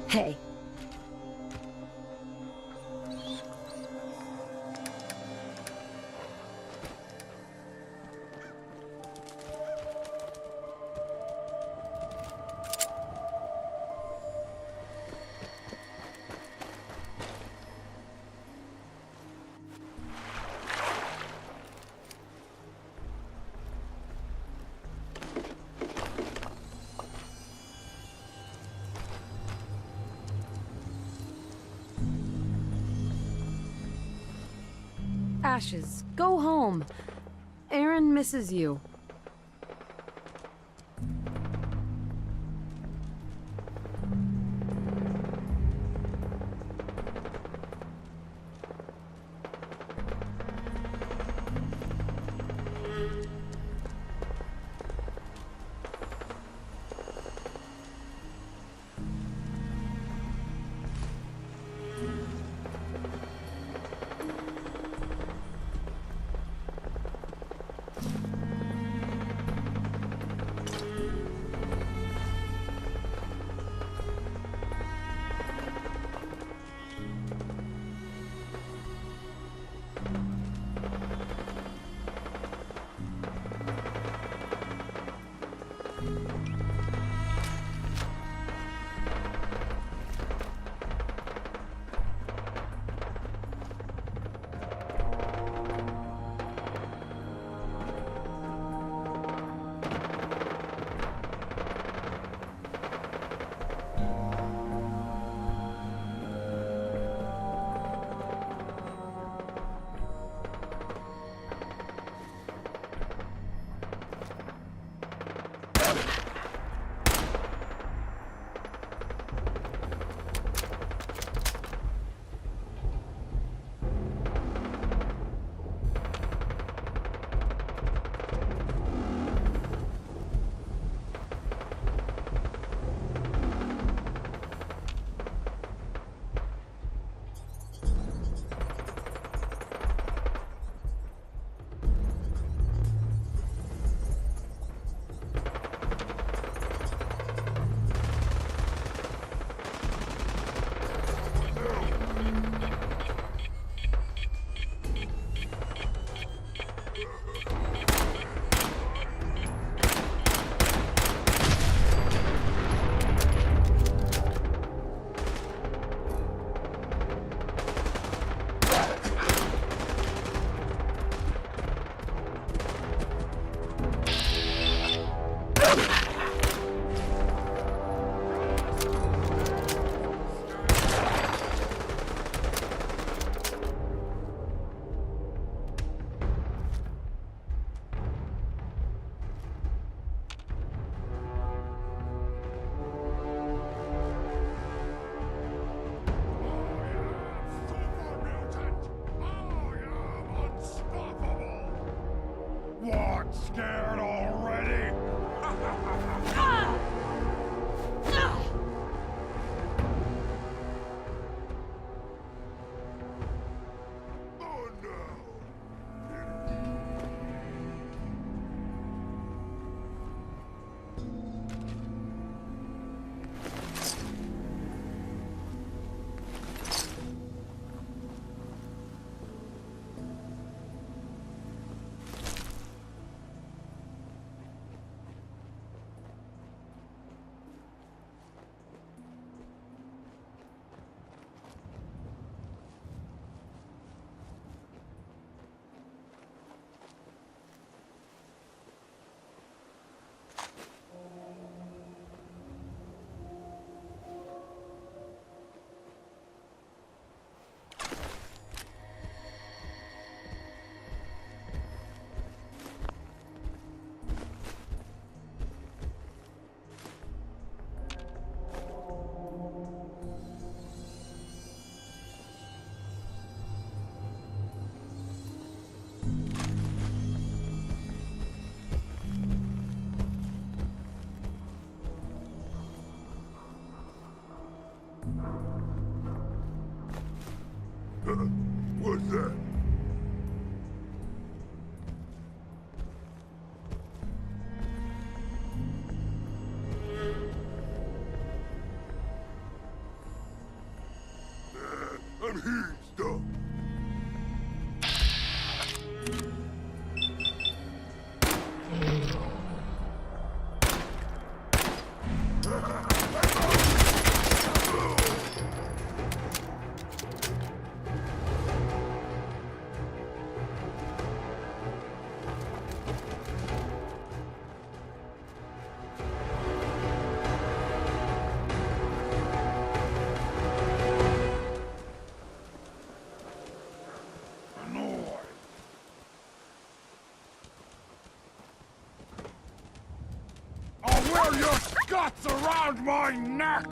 S13: Hey.
S6: Ashes, go home. Aaron misses you.
S11: Scared already? What's that? and he's done. I'll wear your guts around my neck!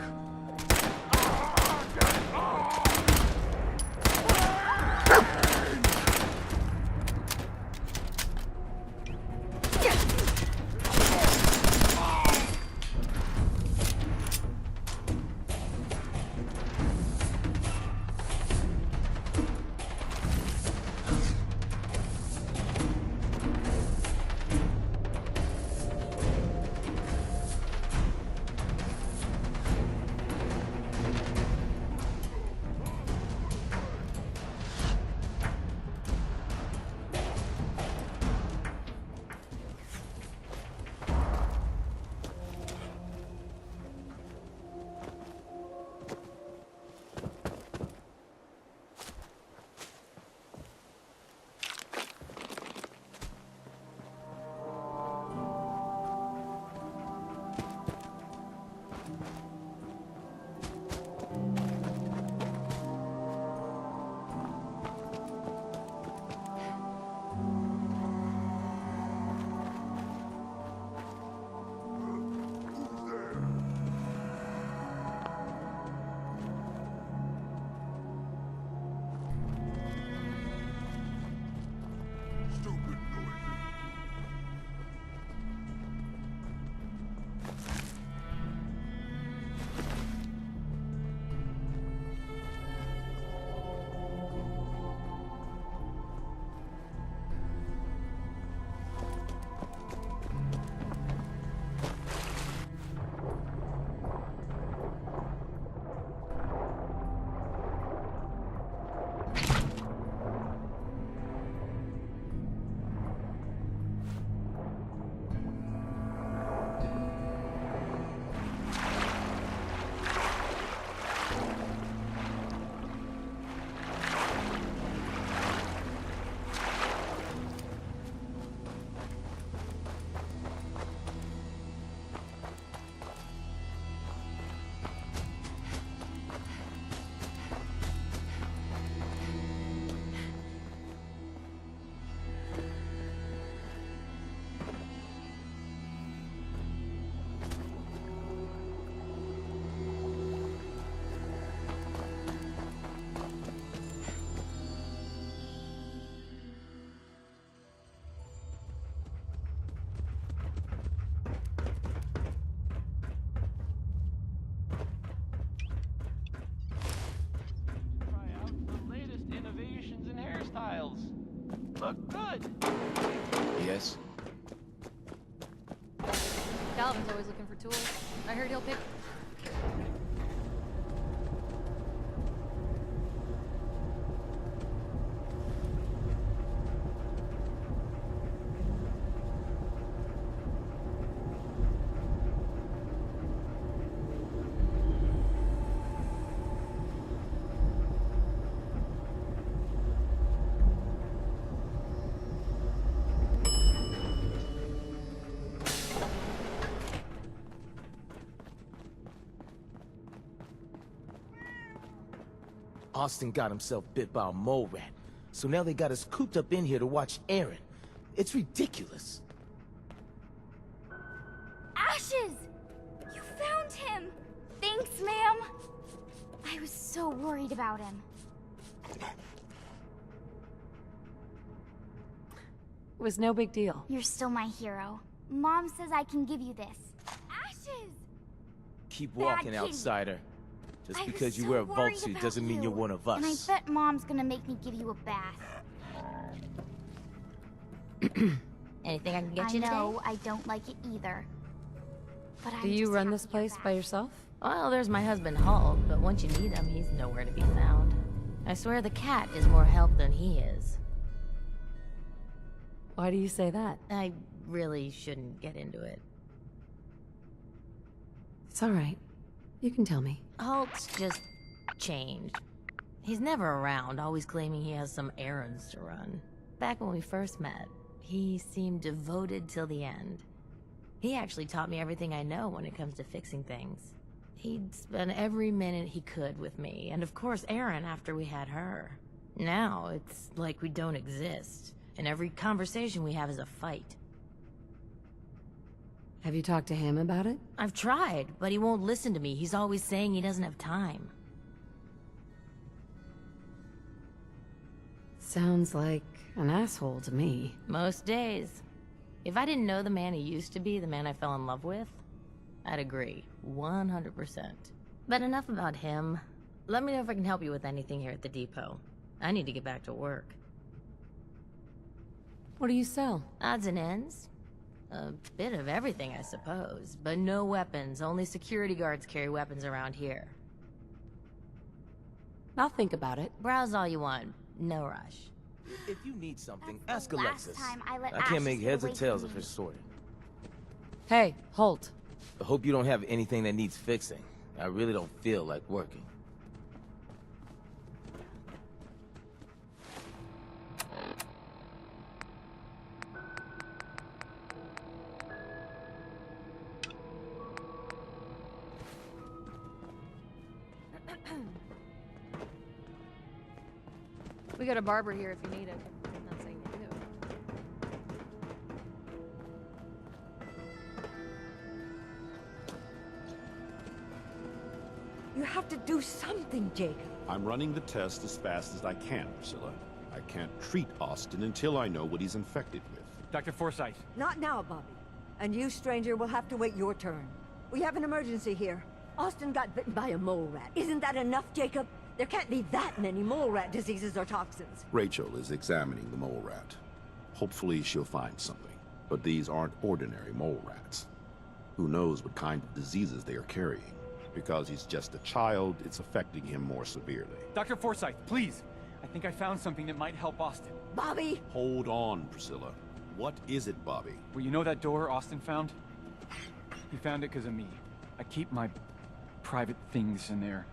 S5: Look good.
S17: Yes?
S22: Calvin's always looking for tools. I heard he'll pick...
S1: Austin got himself bit by a mole rat, so now they got us cooped up in here to watch Aaron. It's ridiculous.
S2: Ashes! You found him! Thanks, ma'am! I was so worried about him.
S6: It was no big deal.
S2: You're still my hero. Mom says I can give you this. Ashes!
S1: Keep walking,
S2: kid.
S1: outsider. Just
S2: I
S1: because
S2: was
S1: you
S2: so
S1: wear a
S2: worried
S1: vault suit
S2: about
S1: doesn't mean
S2: you.
S1: you're one of us.
S2: And I bet Mom's gonna make me give you a bath.
S3: Anything I can get
S2: I
S3: you
S2: know, I don't like it either. But
S6: Do you run this place by yourself?
S3: Well, there's my husband Hulk, but once you need him, he's nowhere to be found. I swear the cat is more help than he is.
S6: Why do you say that?
S3: I really shouldn't get into it.
S6: It's all right. You can tell me.
S3: Hulk's just changed. He's never around, always claiming he has some errands to run. Back when we first met, he seemed devoted till the end. He actually taught me everything I know when it comes to fixing things. He'd spend every minute he could with me, and of course Erin after we had her. Now, it's like we don't exist, and every conversation we have is a fight.
S6: Have you talked to him about it?
S3: I've tried, but he won't listen to me. He's always saying he doesn't have time.
S6: Sounds like an asshole to me.
S3: Most days. If I didn't know the man he used to be, the man I fell in love with, I'd agree, 100%. But enough about him. Let me know if I can help you with anything here at the depot. I need to get back to work.
S6: What do you sell?
S3: Odds and ends. A bit of everything, I suppose. But no weapons. Only security guards carry weapons around here.
S6: I'll think about it.
S3: Browse all you want. No rush.
S1: If you need something,
S2: That's
S1: ask
S2: the last
S1: Alexis.
S2: time I let
S1: can't
S2: Ashes
S1: make
S2: get
S1: heads or
S2: away
S1: tails
S2: from
S1: of
S2: me.
S1: her sorting.
S6: Hey, Holt.
S1: I hope you don't have anything that needs fixing. I really don't feel like working.
S22: We got a barber here if you need it. I'm not saying you do.
S13: You have to do something, Jacob.
S23: I'm running the test as fast as I can, Priscilla. I can't treat Austin until I know what he's infected with.
S21: Dr. Forsyth.
S13: Not now, Bobby. And you, stranger, will have to wait your turn. We have an emergency here. Austin got bitten by a mole rat. Isn't that enough, Jacob? There can't be that many mole rat diseases or toxins.
S23: Rachel is examining the mole rat. Hopefully she'll find something. But these aren't ordinary mole rats. Who knows what kind of diseases they are carrying? Because he's just a child, it's affecting him more severely.
S21: Dr. Forsyth, please. I think I found something that might help Austin.
S13: Bobby!
S23: Hold on, Priscilla. What is it, Bobby?
S21: Well, you know that door Austin found? He found it because of me. I keep my private things in there.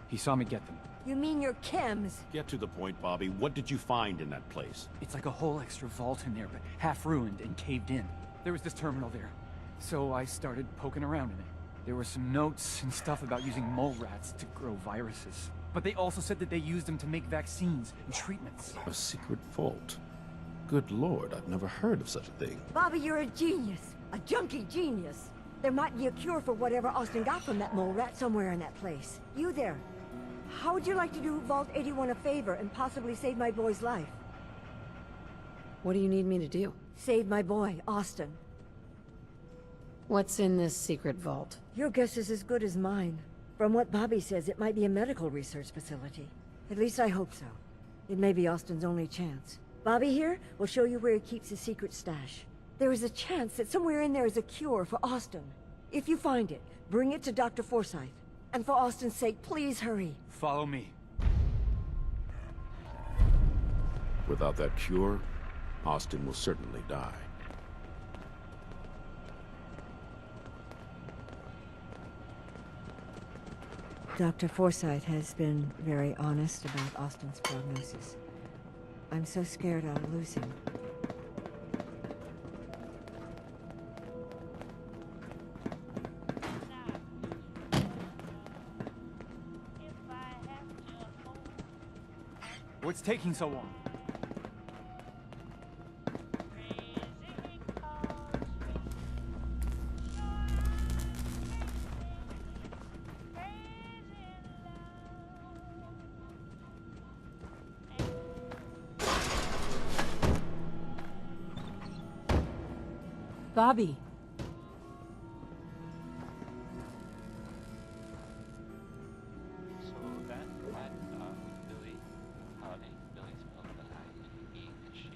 S21: He saw me get them.
S13: You mean your chems?
S23: Get to the point, Bobby. What did you find in that place?
S21: It's like a whole extra vault in there, but half ruined and caved in. There was this terminal there, so I started poking around in it. There were some notes and stuff about using mole rats to grow viruses. But they also said that they used them to make vaccines and treatments.
S23: A secret vault? Good lord, I've never heard of such a thing.
S13: Bobby, you're a genius. A junkie genius. There might be a cure for whatever Austin got from that mole rat somewhere in that place. You there. How would you like to do Vault 81 a favor and possibly save my boy's life?
S6: What do you need me to do?
S13: Save my boy, Austin.
S6: What's in this secret vault?
S13: Your guess is as good as mine. From what Bobby says, it might be a medical research facility. At least I hope so. It may be Austin's only chance. Bobby here will show you where he keeps his secret stash. There is a chance that somewhere in there is a cure for Austin. If you find it, bring it to Dr. Forsyth. And for Austin's sake, please hurry.
S21: Follow me.
S23: Without that cure, Austin will certainly die.
S13: Dr. Forsyth has been very honest about Austin's prognosis. I'm so scared I'll lose him.
S21: What's taking so long?
S6: Bobby.
S5: So that Billy, Billy spelled the I-E, and she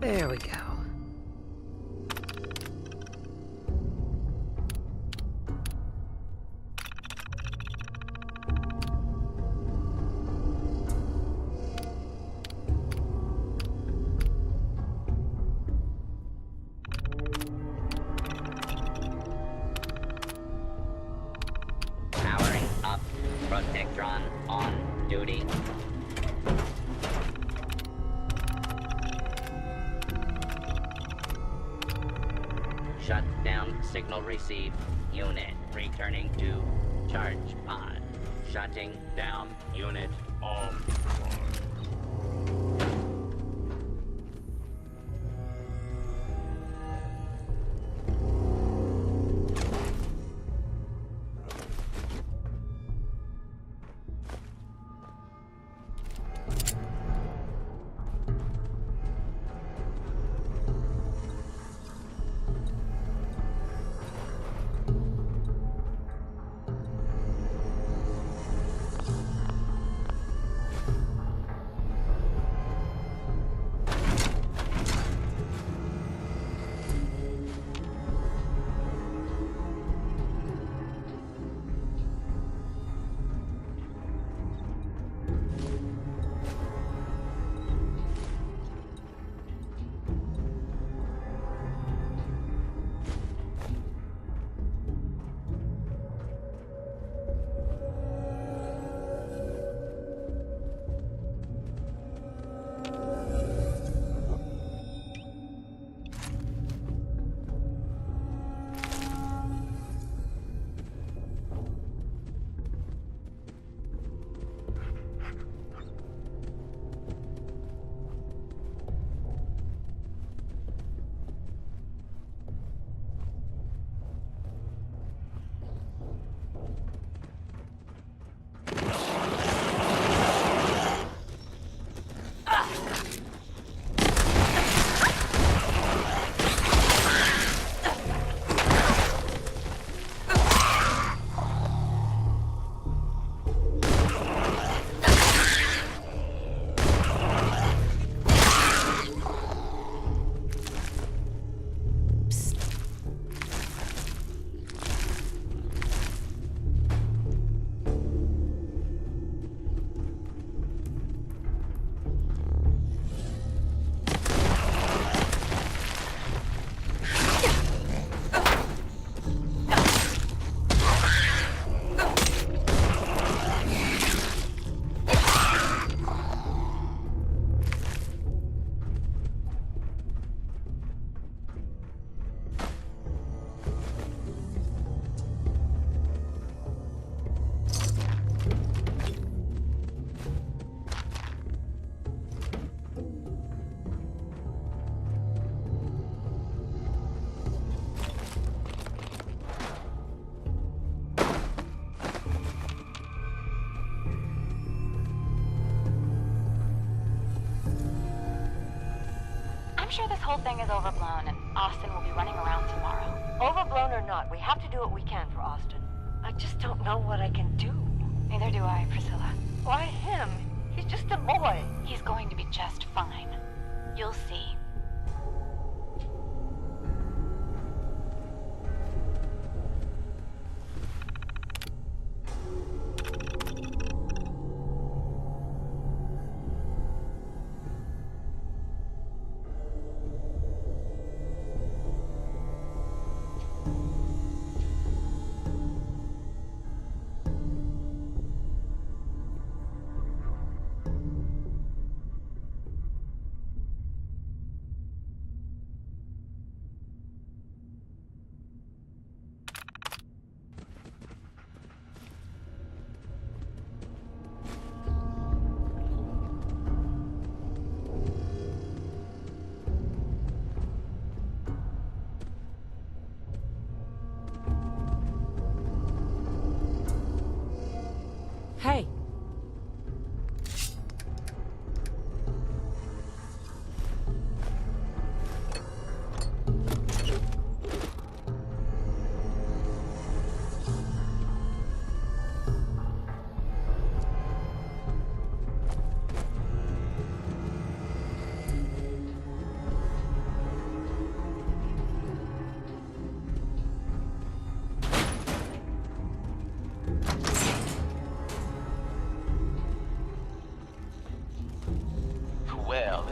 S6: There we go.
S4: Powering up. Protectron on duty. Shut down signal received. Unit returning to charge pod. Shutting down unit off.
S7: sure this whole thing is overblown and Austin will be running around tomorrow.
S13: Overblown or not, we have to do what we can for Austin. I just don't know what I can do.
S7: Neither do I, Priscilla.
S13: Why him? He's just a boy.
S7: He's going to be just fine. You'll see.
S6: Hey.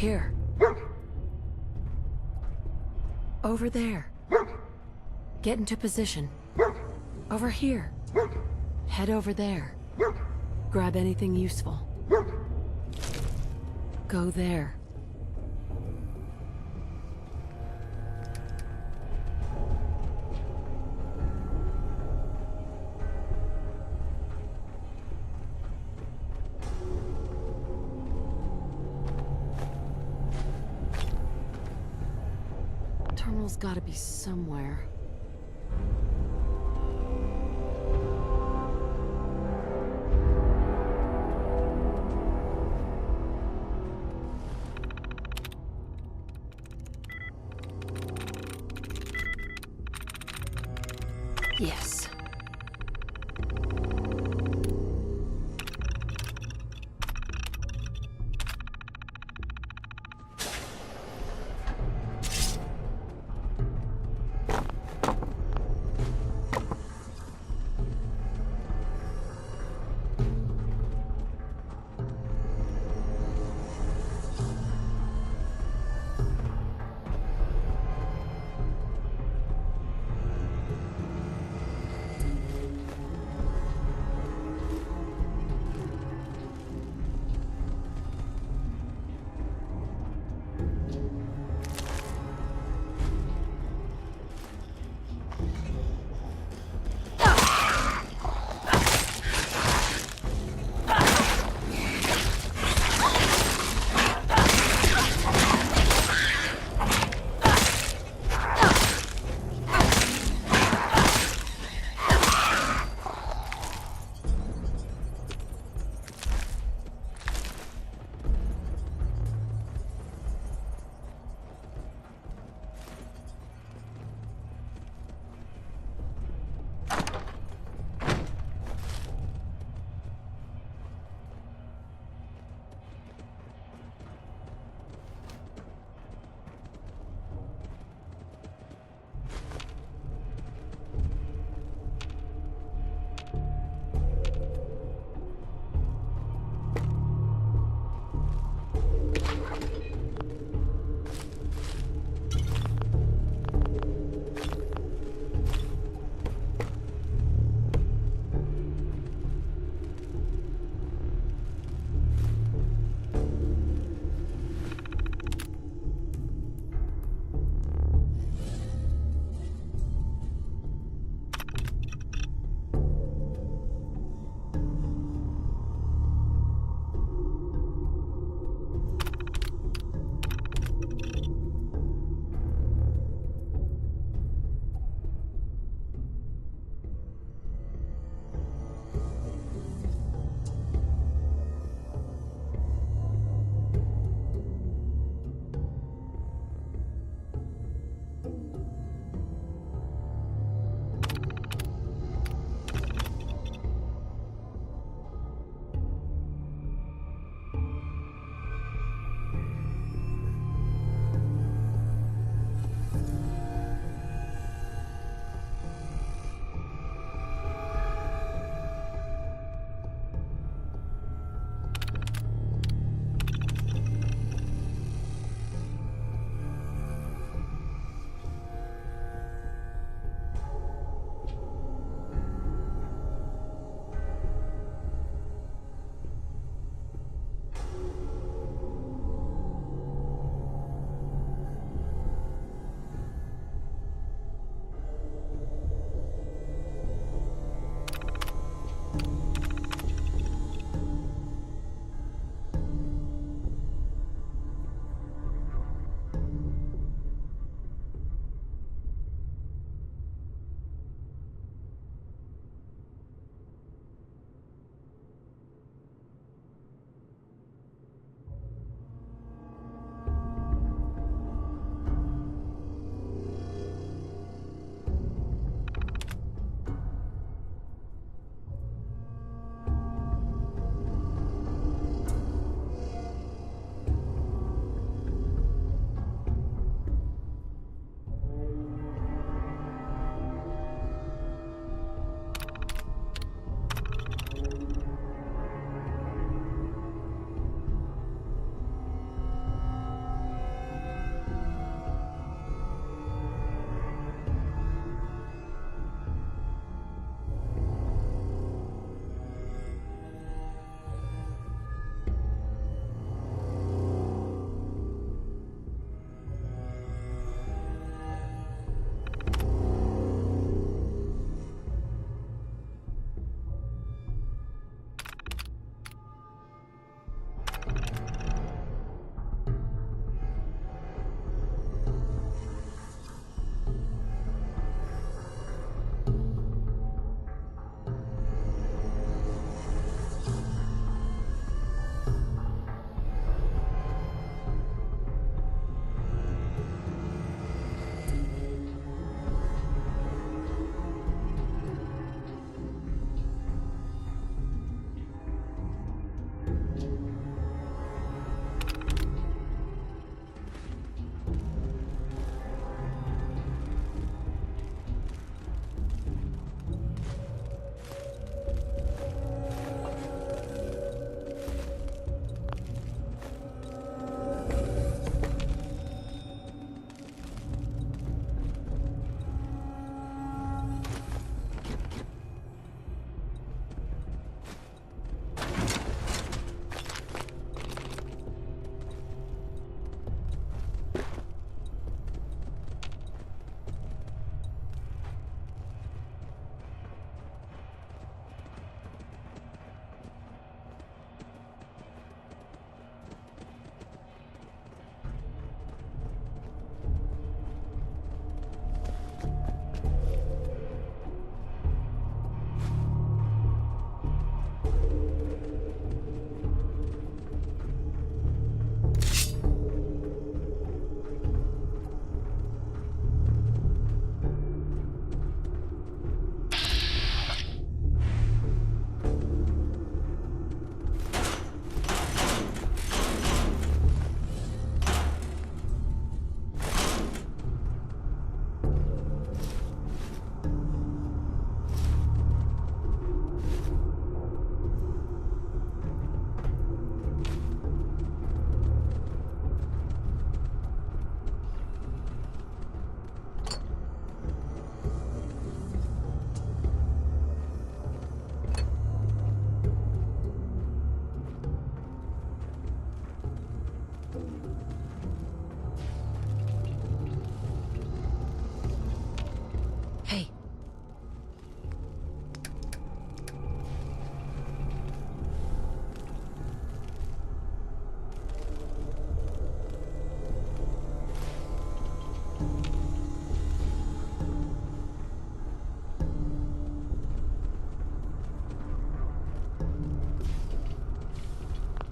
S6: Here. Over there. Get into position. Over here. Head over there. Grab anything useful. Go there. Terminal's gotta be somewhere. Yes.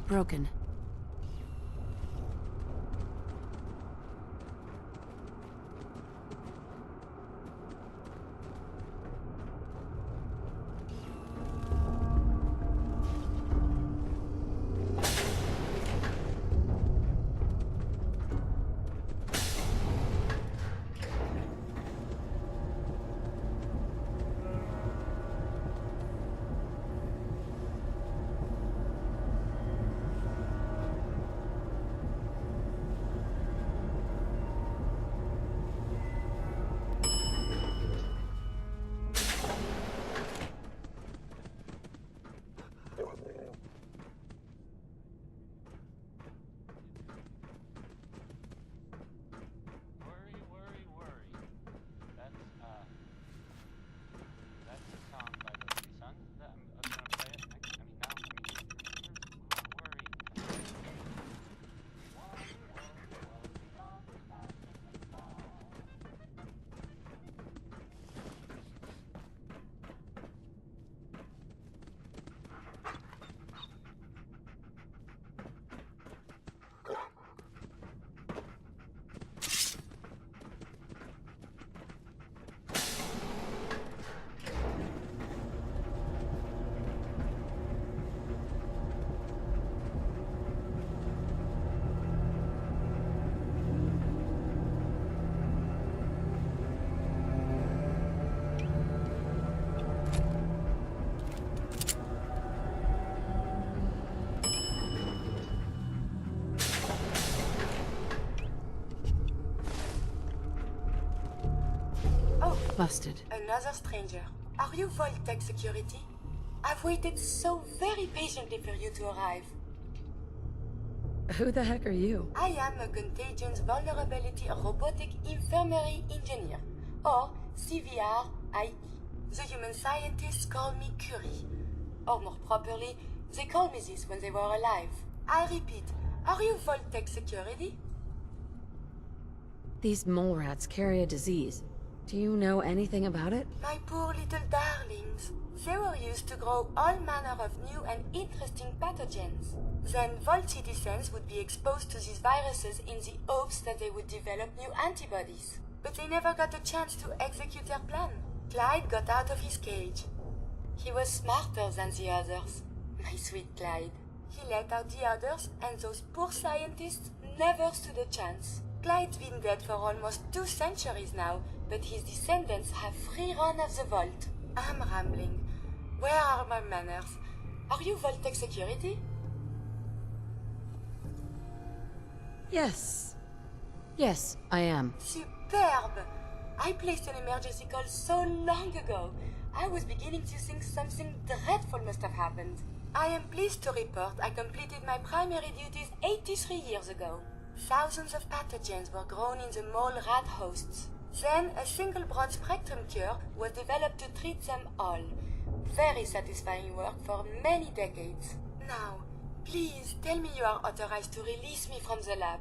S6: broken. Busted.
S8: Another stranger. Are you Vault-Tec security? I've waited so very patiently for you to arrive.
S6: Who the heck are you?
S8: I am a Contagions Vulnerability Robotic Infirmary Engineer, or CVR-IE. The human scientists call me Curie. Or more properly, they called me this when they were alive. I repeat, are you Vault-Tec security?
S6: These mole rats carry a disease. Do you know anything about it?
S8: My poor little darlings. They were used to grow all manner of new and interesting pathogens. Then Vault citizens would be exposed to these viruses in the hopes that they would develop new antibodies. But they never got a chance to execute their plan. Clyde got out of his cage. He was smarter than the others. My sweet Clyde. He let out the others, and those poor scientists never stood a chance. Clyde's been dead for almost 2 centuries now, but his descendants have free run of the vault. I'm rambling. Where are my manners? Are you Vault-Tec security?
S6: Yes. Yes, I am.
S8: Superb! I placed an emergency call so long ago. I was beginning to think something dreadful must have happened. I am pleased to report I completed my primary duties 83 years ago. Thousands of pathogens were grown in the mole rat hosts. Then a single broad-spectrum cure was developed to treat them all. Very satisfying work for many decades. Now, please tell me you are authorized to release me from the lab.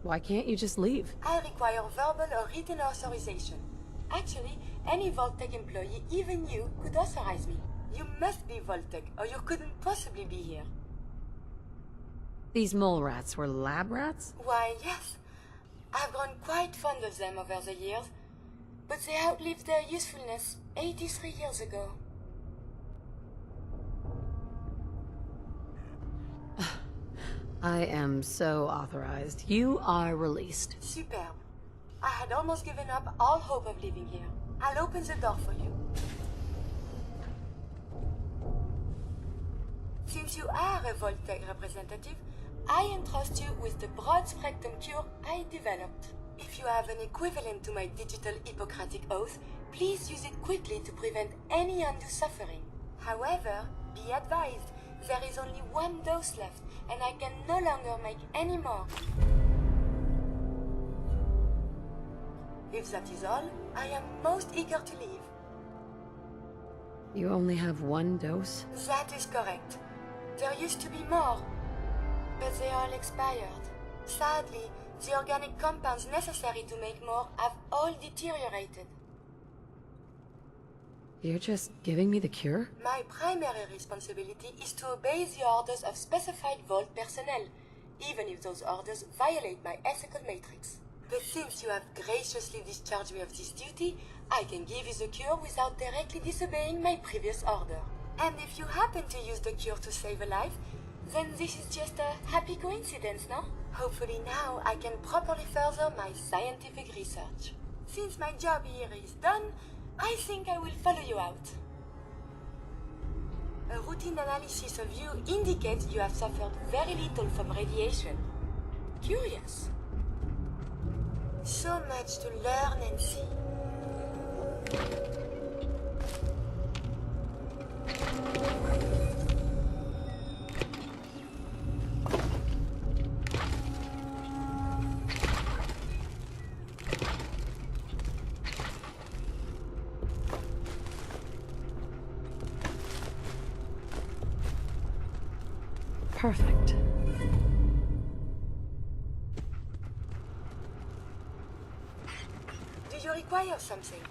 S6: Why can't you just leave?
S8: I require verbal or written authorization. Actually, any Vault-Tec employee, even you, could authorize me. You must be Vault-Tec, or you couldn't possibly be here.
S6: These mole rats were lab rats?
S8: Why, yes. I've grown quite fond of them over the years, but they outlived their usefulness 83 years ago.
S6: I am so authorized. You are released.
S8: Superb. I had almost given up all hope of living here. I'll open the door for you. Since you are a Vault-Tec representative, I entrust you with the broad-spectrum cure I developed. If you have an equivalent to my digital Hippocratic oath, please use it quickly to prevent any undue suffering. However, be advised, there is only 1 dose left, and I can no longer make any more. If that is all, I am most eager to leave.
S6: You only have 1 dose?
S8: That is correct. There used to be more, but they all expired. Sadly, the organic compounds necessary to make more have all deteriorated.
S6: You're just giving me the cure?
S8: My primary responsibility is to obey the orders of specified Vault personnel, even if those orders violate my ethical matrix. But since you have graciously discharged me of this duty, I can give you the cure without directly disobeying my previous order. And if you happen to use the cure to save a life, then this is just a happy coincidence, no? Hopefully now I can properly further my scientific research. Since my job here is done, I think I will follow you out. A routine analysis of you indicates you have suffered very little from radiation. Curious. So much to learn and see.
S6: Perfect.
S8: Do you require something?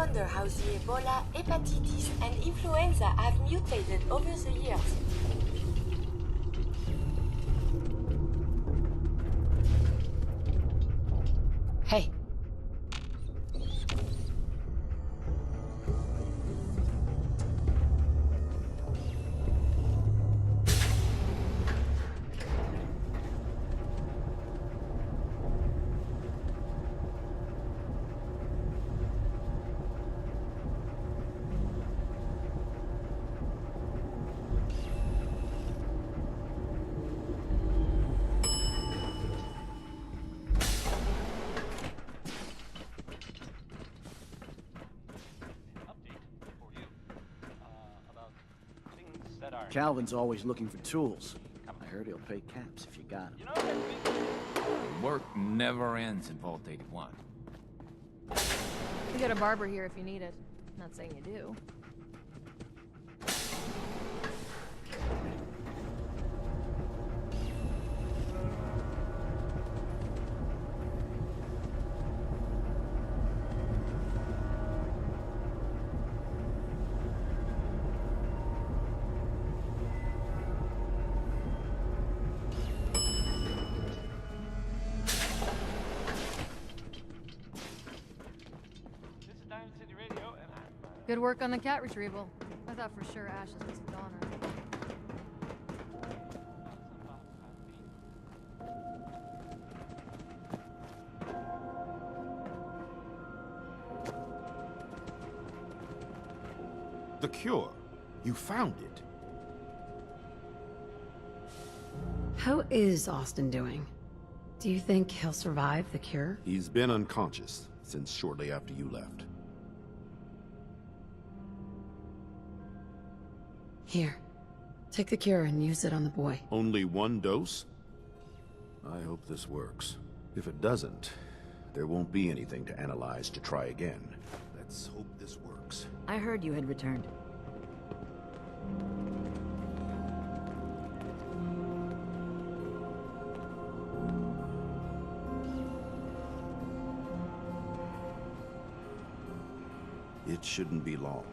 S8: wonder how the Ebola, hepatitis, and influenza have mutated over the years.
S6: Hey.
S14: Calvin's always looking for tools. I heard he'll pay caps if you got him.
S17: Work never ends in Vault 81.
S22: We got a barber here if you need it. Not saying you do. Good work on the cat retrieval. I thought for sure Ashes was a goner.
S23: The cure. You found it.
S6: How is Austin doing? Do you think he'll survive the cure?
S23: He's been unconscious since shortly after you left.
S6: Here. Take the cure and use it on the boy.
S23: Only one dose? I hope this works. If it doesn't, there won't be anything to analyze to try again. Let's hope this works.
S24: I heard you had returned.
S23: It shouldn't be long.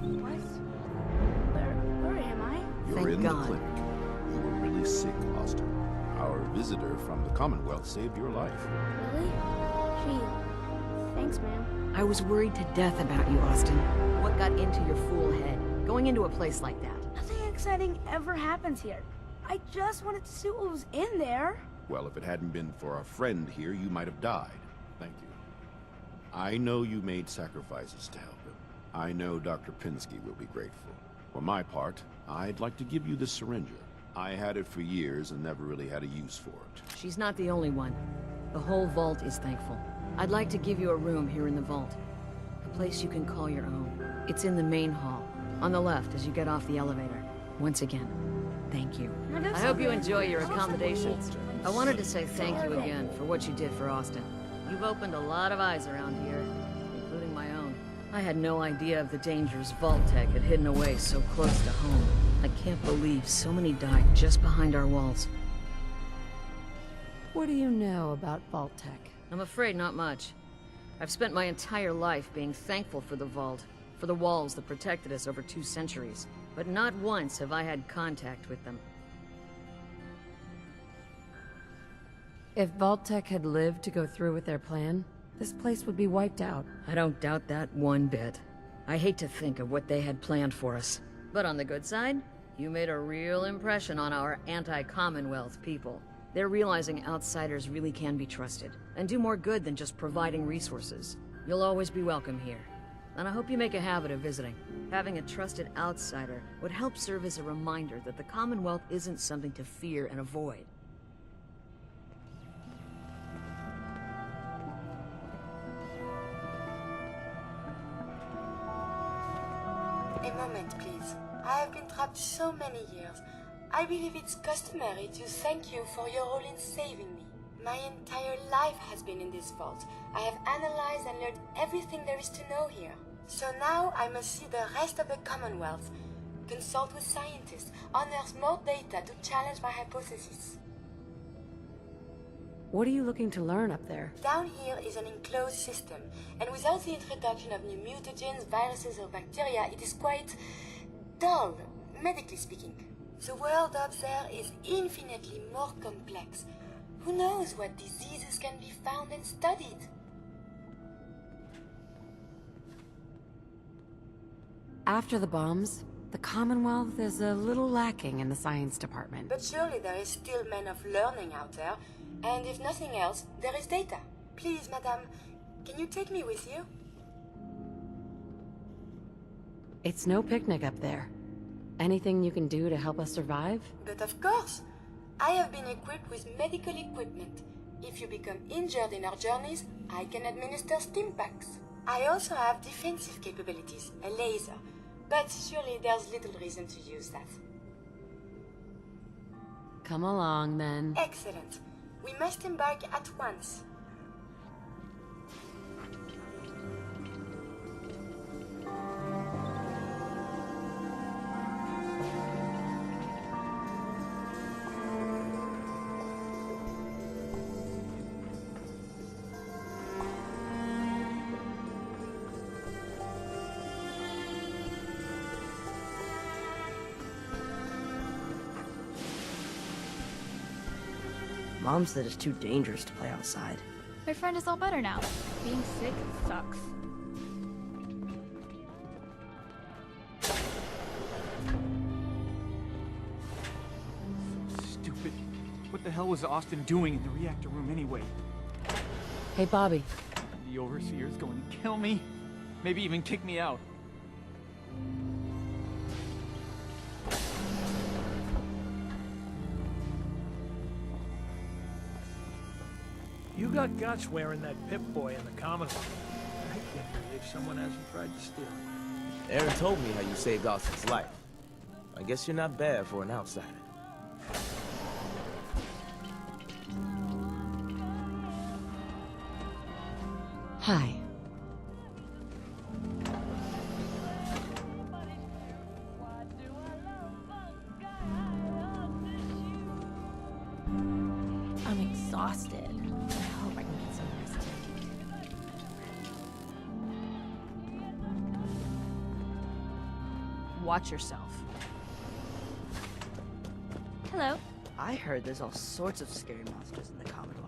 S2: What? Where am I?
S23: You're in the clinic. You were really sick, Austin. Our visitor from the Commonwealth saved your life.
S2: Really? Gee, thanks, ma'am.
S24: I was worried to death about you, Austin. What got into your fool head? Going into a place like that?
S2: Nothing exciting ever happens here. I just wanted to see what was in there.
S23: Well, if it hadn't been for our friend here, you might have died. Thank you. I know you made sacrifices to help him. I know Dr. Pinsky will be grateful. For my part, I'd like to give you this syringe. I had it for years and never really had a use for it.
S24: She's not the only one. The whole vault is thankful. I'd like to give you a room here in the vault. A place you can call your own. It's in the main hall, on the left as you get off the elevator. Once again, thank you. I hope you enjoy your accommodations. I wanted to say thank you again for what you did for Austin. You've opened a lot of eyes around here, including my own. I had no idea of the dangers Vault-Tec had hidden away so close to home. I can't believe so many died just behind our walls.
S6: What do you know about Vault-Tec?
S24: I'm afraid not much. I've spent my entire life being thankful for the Vault, for the walls that protected us over 2 centuries. But not once have I had contact with them.
S6: If Vault-Tec had lived to go through with their plan, this place would be wiped out.
S24: I don't doubt that one bit. I hate to think of what they had planned for us. But on the good side, you made a real impression on our anti-Commonwealth people. They're realizing outsiders really can be trusted, and do more good than just providing resources. You'll always be welcome here. And I hope you make a habit of visiting. Having a trusted outsider would help serve as a reminder that the Commonwealth isn't something to fear and avoid.
S8: A moment, please. I have been trapped so many years. I believe it's customary to thank you for your role in saving me. My entire life has been in this vault. I have analyzed and learned everything there is to know here. So now I must see the rest of the Commonwealth, consult with scientists, unearth more data to challenge my hypothesis.
S6: What are you looking to learn up there?
S8: Down here is an enclosed system, and without the introduction of new mutagens, viruses, or bacteria, it is quite dull, medically speaking. The world up there is infinitely more complex. Who knows what diseases can be found and studied?
S6: After the bombs, the Commonwealth is a little lacking in the science department.
S8: But surely there is still men of learning out there, and if nothing else, there is data. Please, madame, can you take me with you?
S6: It's no picnic up there. Anything you can do to help us survive?
S8: But of course! I have been equipped with medical equipment. If you become injured in our journeys, I can administer stim packs. I also have defensive capabilities, a laser. But surely there's little reason to use that.
S6: Come along, then.
S8: Excellent. We must embark at once.
S10: Mom said it's too dangerous to play outside.
S2: My friend is all better now. Being sick sucks.
S21: Stupid. What the hell was Austin doing in the reactor room anyway?
S6: Hey, Bobby.
S21: The Overseer's going to kill me. Maybe even kick me out.
S14: You got guts wearing that Pip-Boy in the Commonwealth. I can't believe someone hasn't tried to steal it.
S1: Aaron told me how you saved Austin's life. I guess you're not bad for an outsider.
S6: Hi.
S3: I'm exhausted. I hope I can get some rest.
S22: Watch yourself.
S2: Hello.
S10: I heard there's all sorts of scary monsters in the Commonwealth.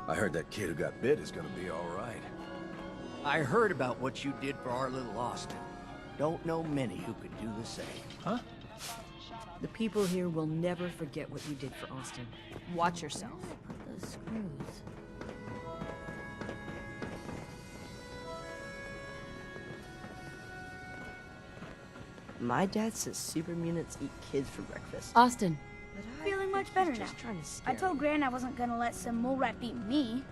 S18: I heard that kid who got bit is gonna be all right.
S12: I heard about what you did for our little Austin. Don't know many who could do the same.
S14: Huh?
S10: The people here will never forget what you did for Austin.
S22: Watch yourself.
S3: Put those screws.
S10: My dad says super mutants eat kids for breakfast.
S6: Austin.
S19: Feeling much better now.
S10: Trying to
S19: I told Gran I wasn't gonna let some mole rat beat me.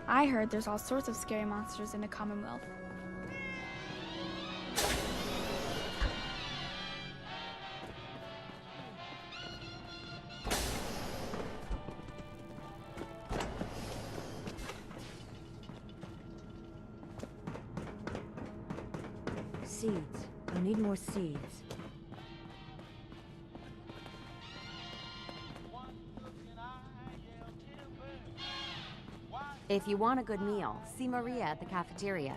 S19: I heard there's all sorts of scary monsters in the Commonwealth.
S13: Seeds. I'll need more seeds.
S20: If you want a good meal, see Maria at the cafeteria.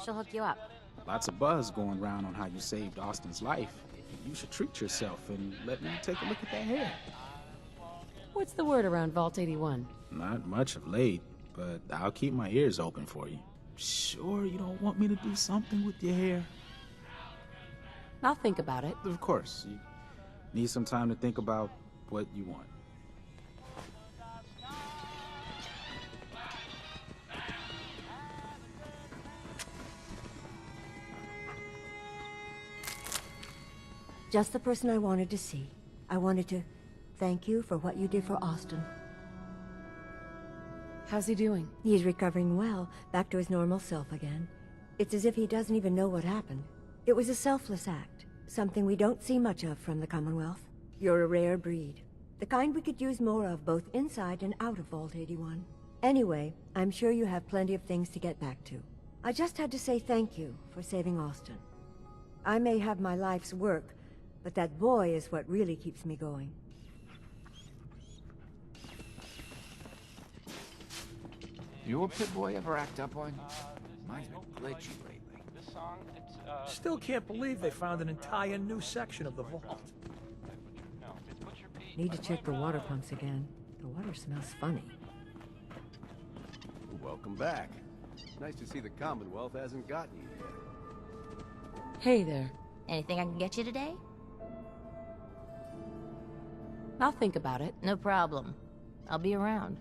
S20: She'll hook you up.
S15: Lots of buzz going around on how you saved Austin's life. You should treat yourself and let me take a look at that hair.
S6: What's the word around Vault 81?
S15: Not much of late, but I'll keep my ears open for you. Sure you don't want me to do something with your hair?
S6: I'll think about it.
S15: Of course. You need some time to think about what you want.
S13: Just the person I wanted to see. I wanted to thank you for what you did for Austin.
S6: How's he doing?
S13: He's recovering well, back to his normal self again. It's as if he doesn't even know what happened. It was a selfless act, something we don't see much of from the Commonwealth. You're a rare breed. The kind we could use more of both inside and out of Vault 81. Anyway, I'm sure you have plenty of things to get back to. I just had to say thank you for saving Austin. I may have my life's work, but that boy is what really keeps me going.
S17: Your Pip-Boy ever act up on you? Mine's been glitchy lately.
S14: Still can't believe they found an entire new section of the vault.
S13: Need to check the water pumps again. The water smells funny.
S4: Welcome back. Nice to see the Commonwealth hasn't gotten you yet.
S6: Hey there.
S3: Anything I can get you today?
S6: I'll think about it.
S3: No problem. I'll be around.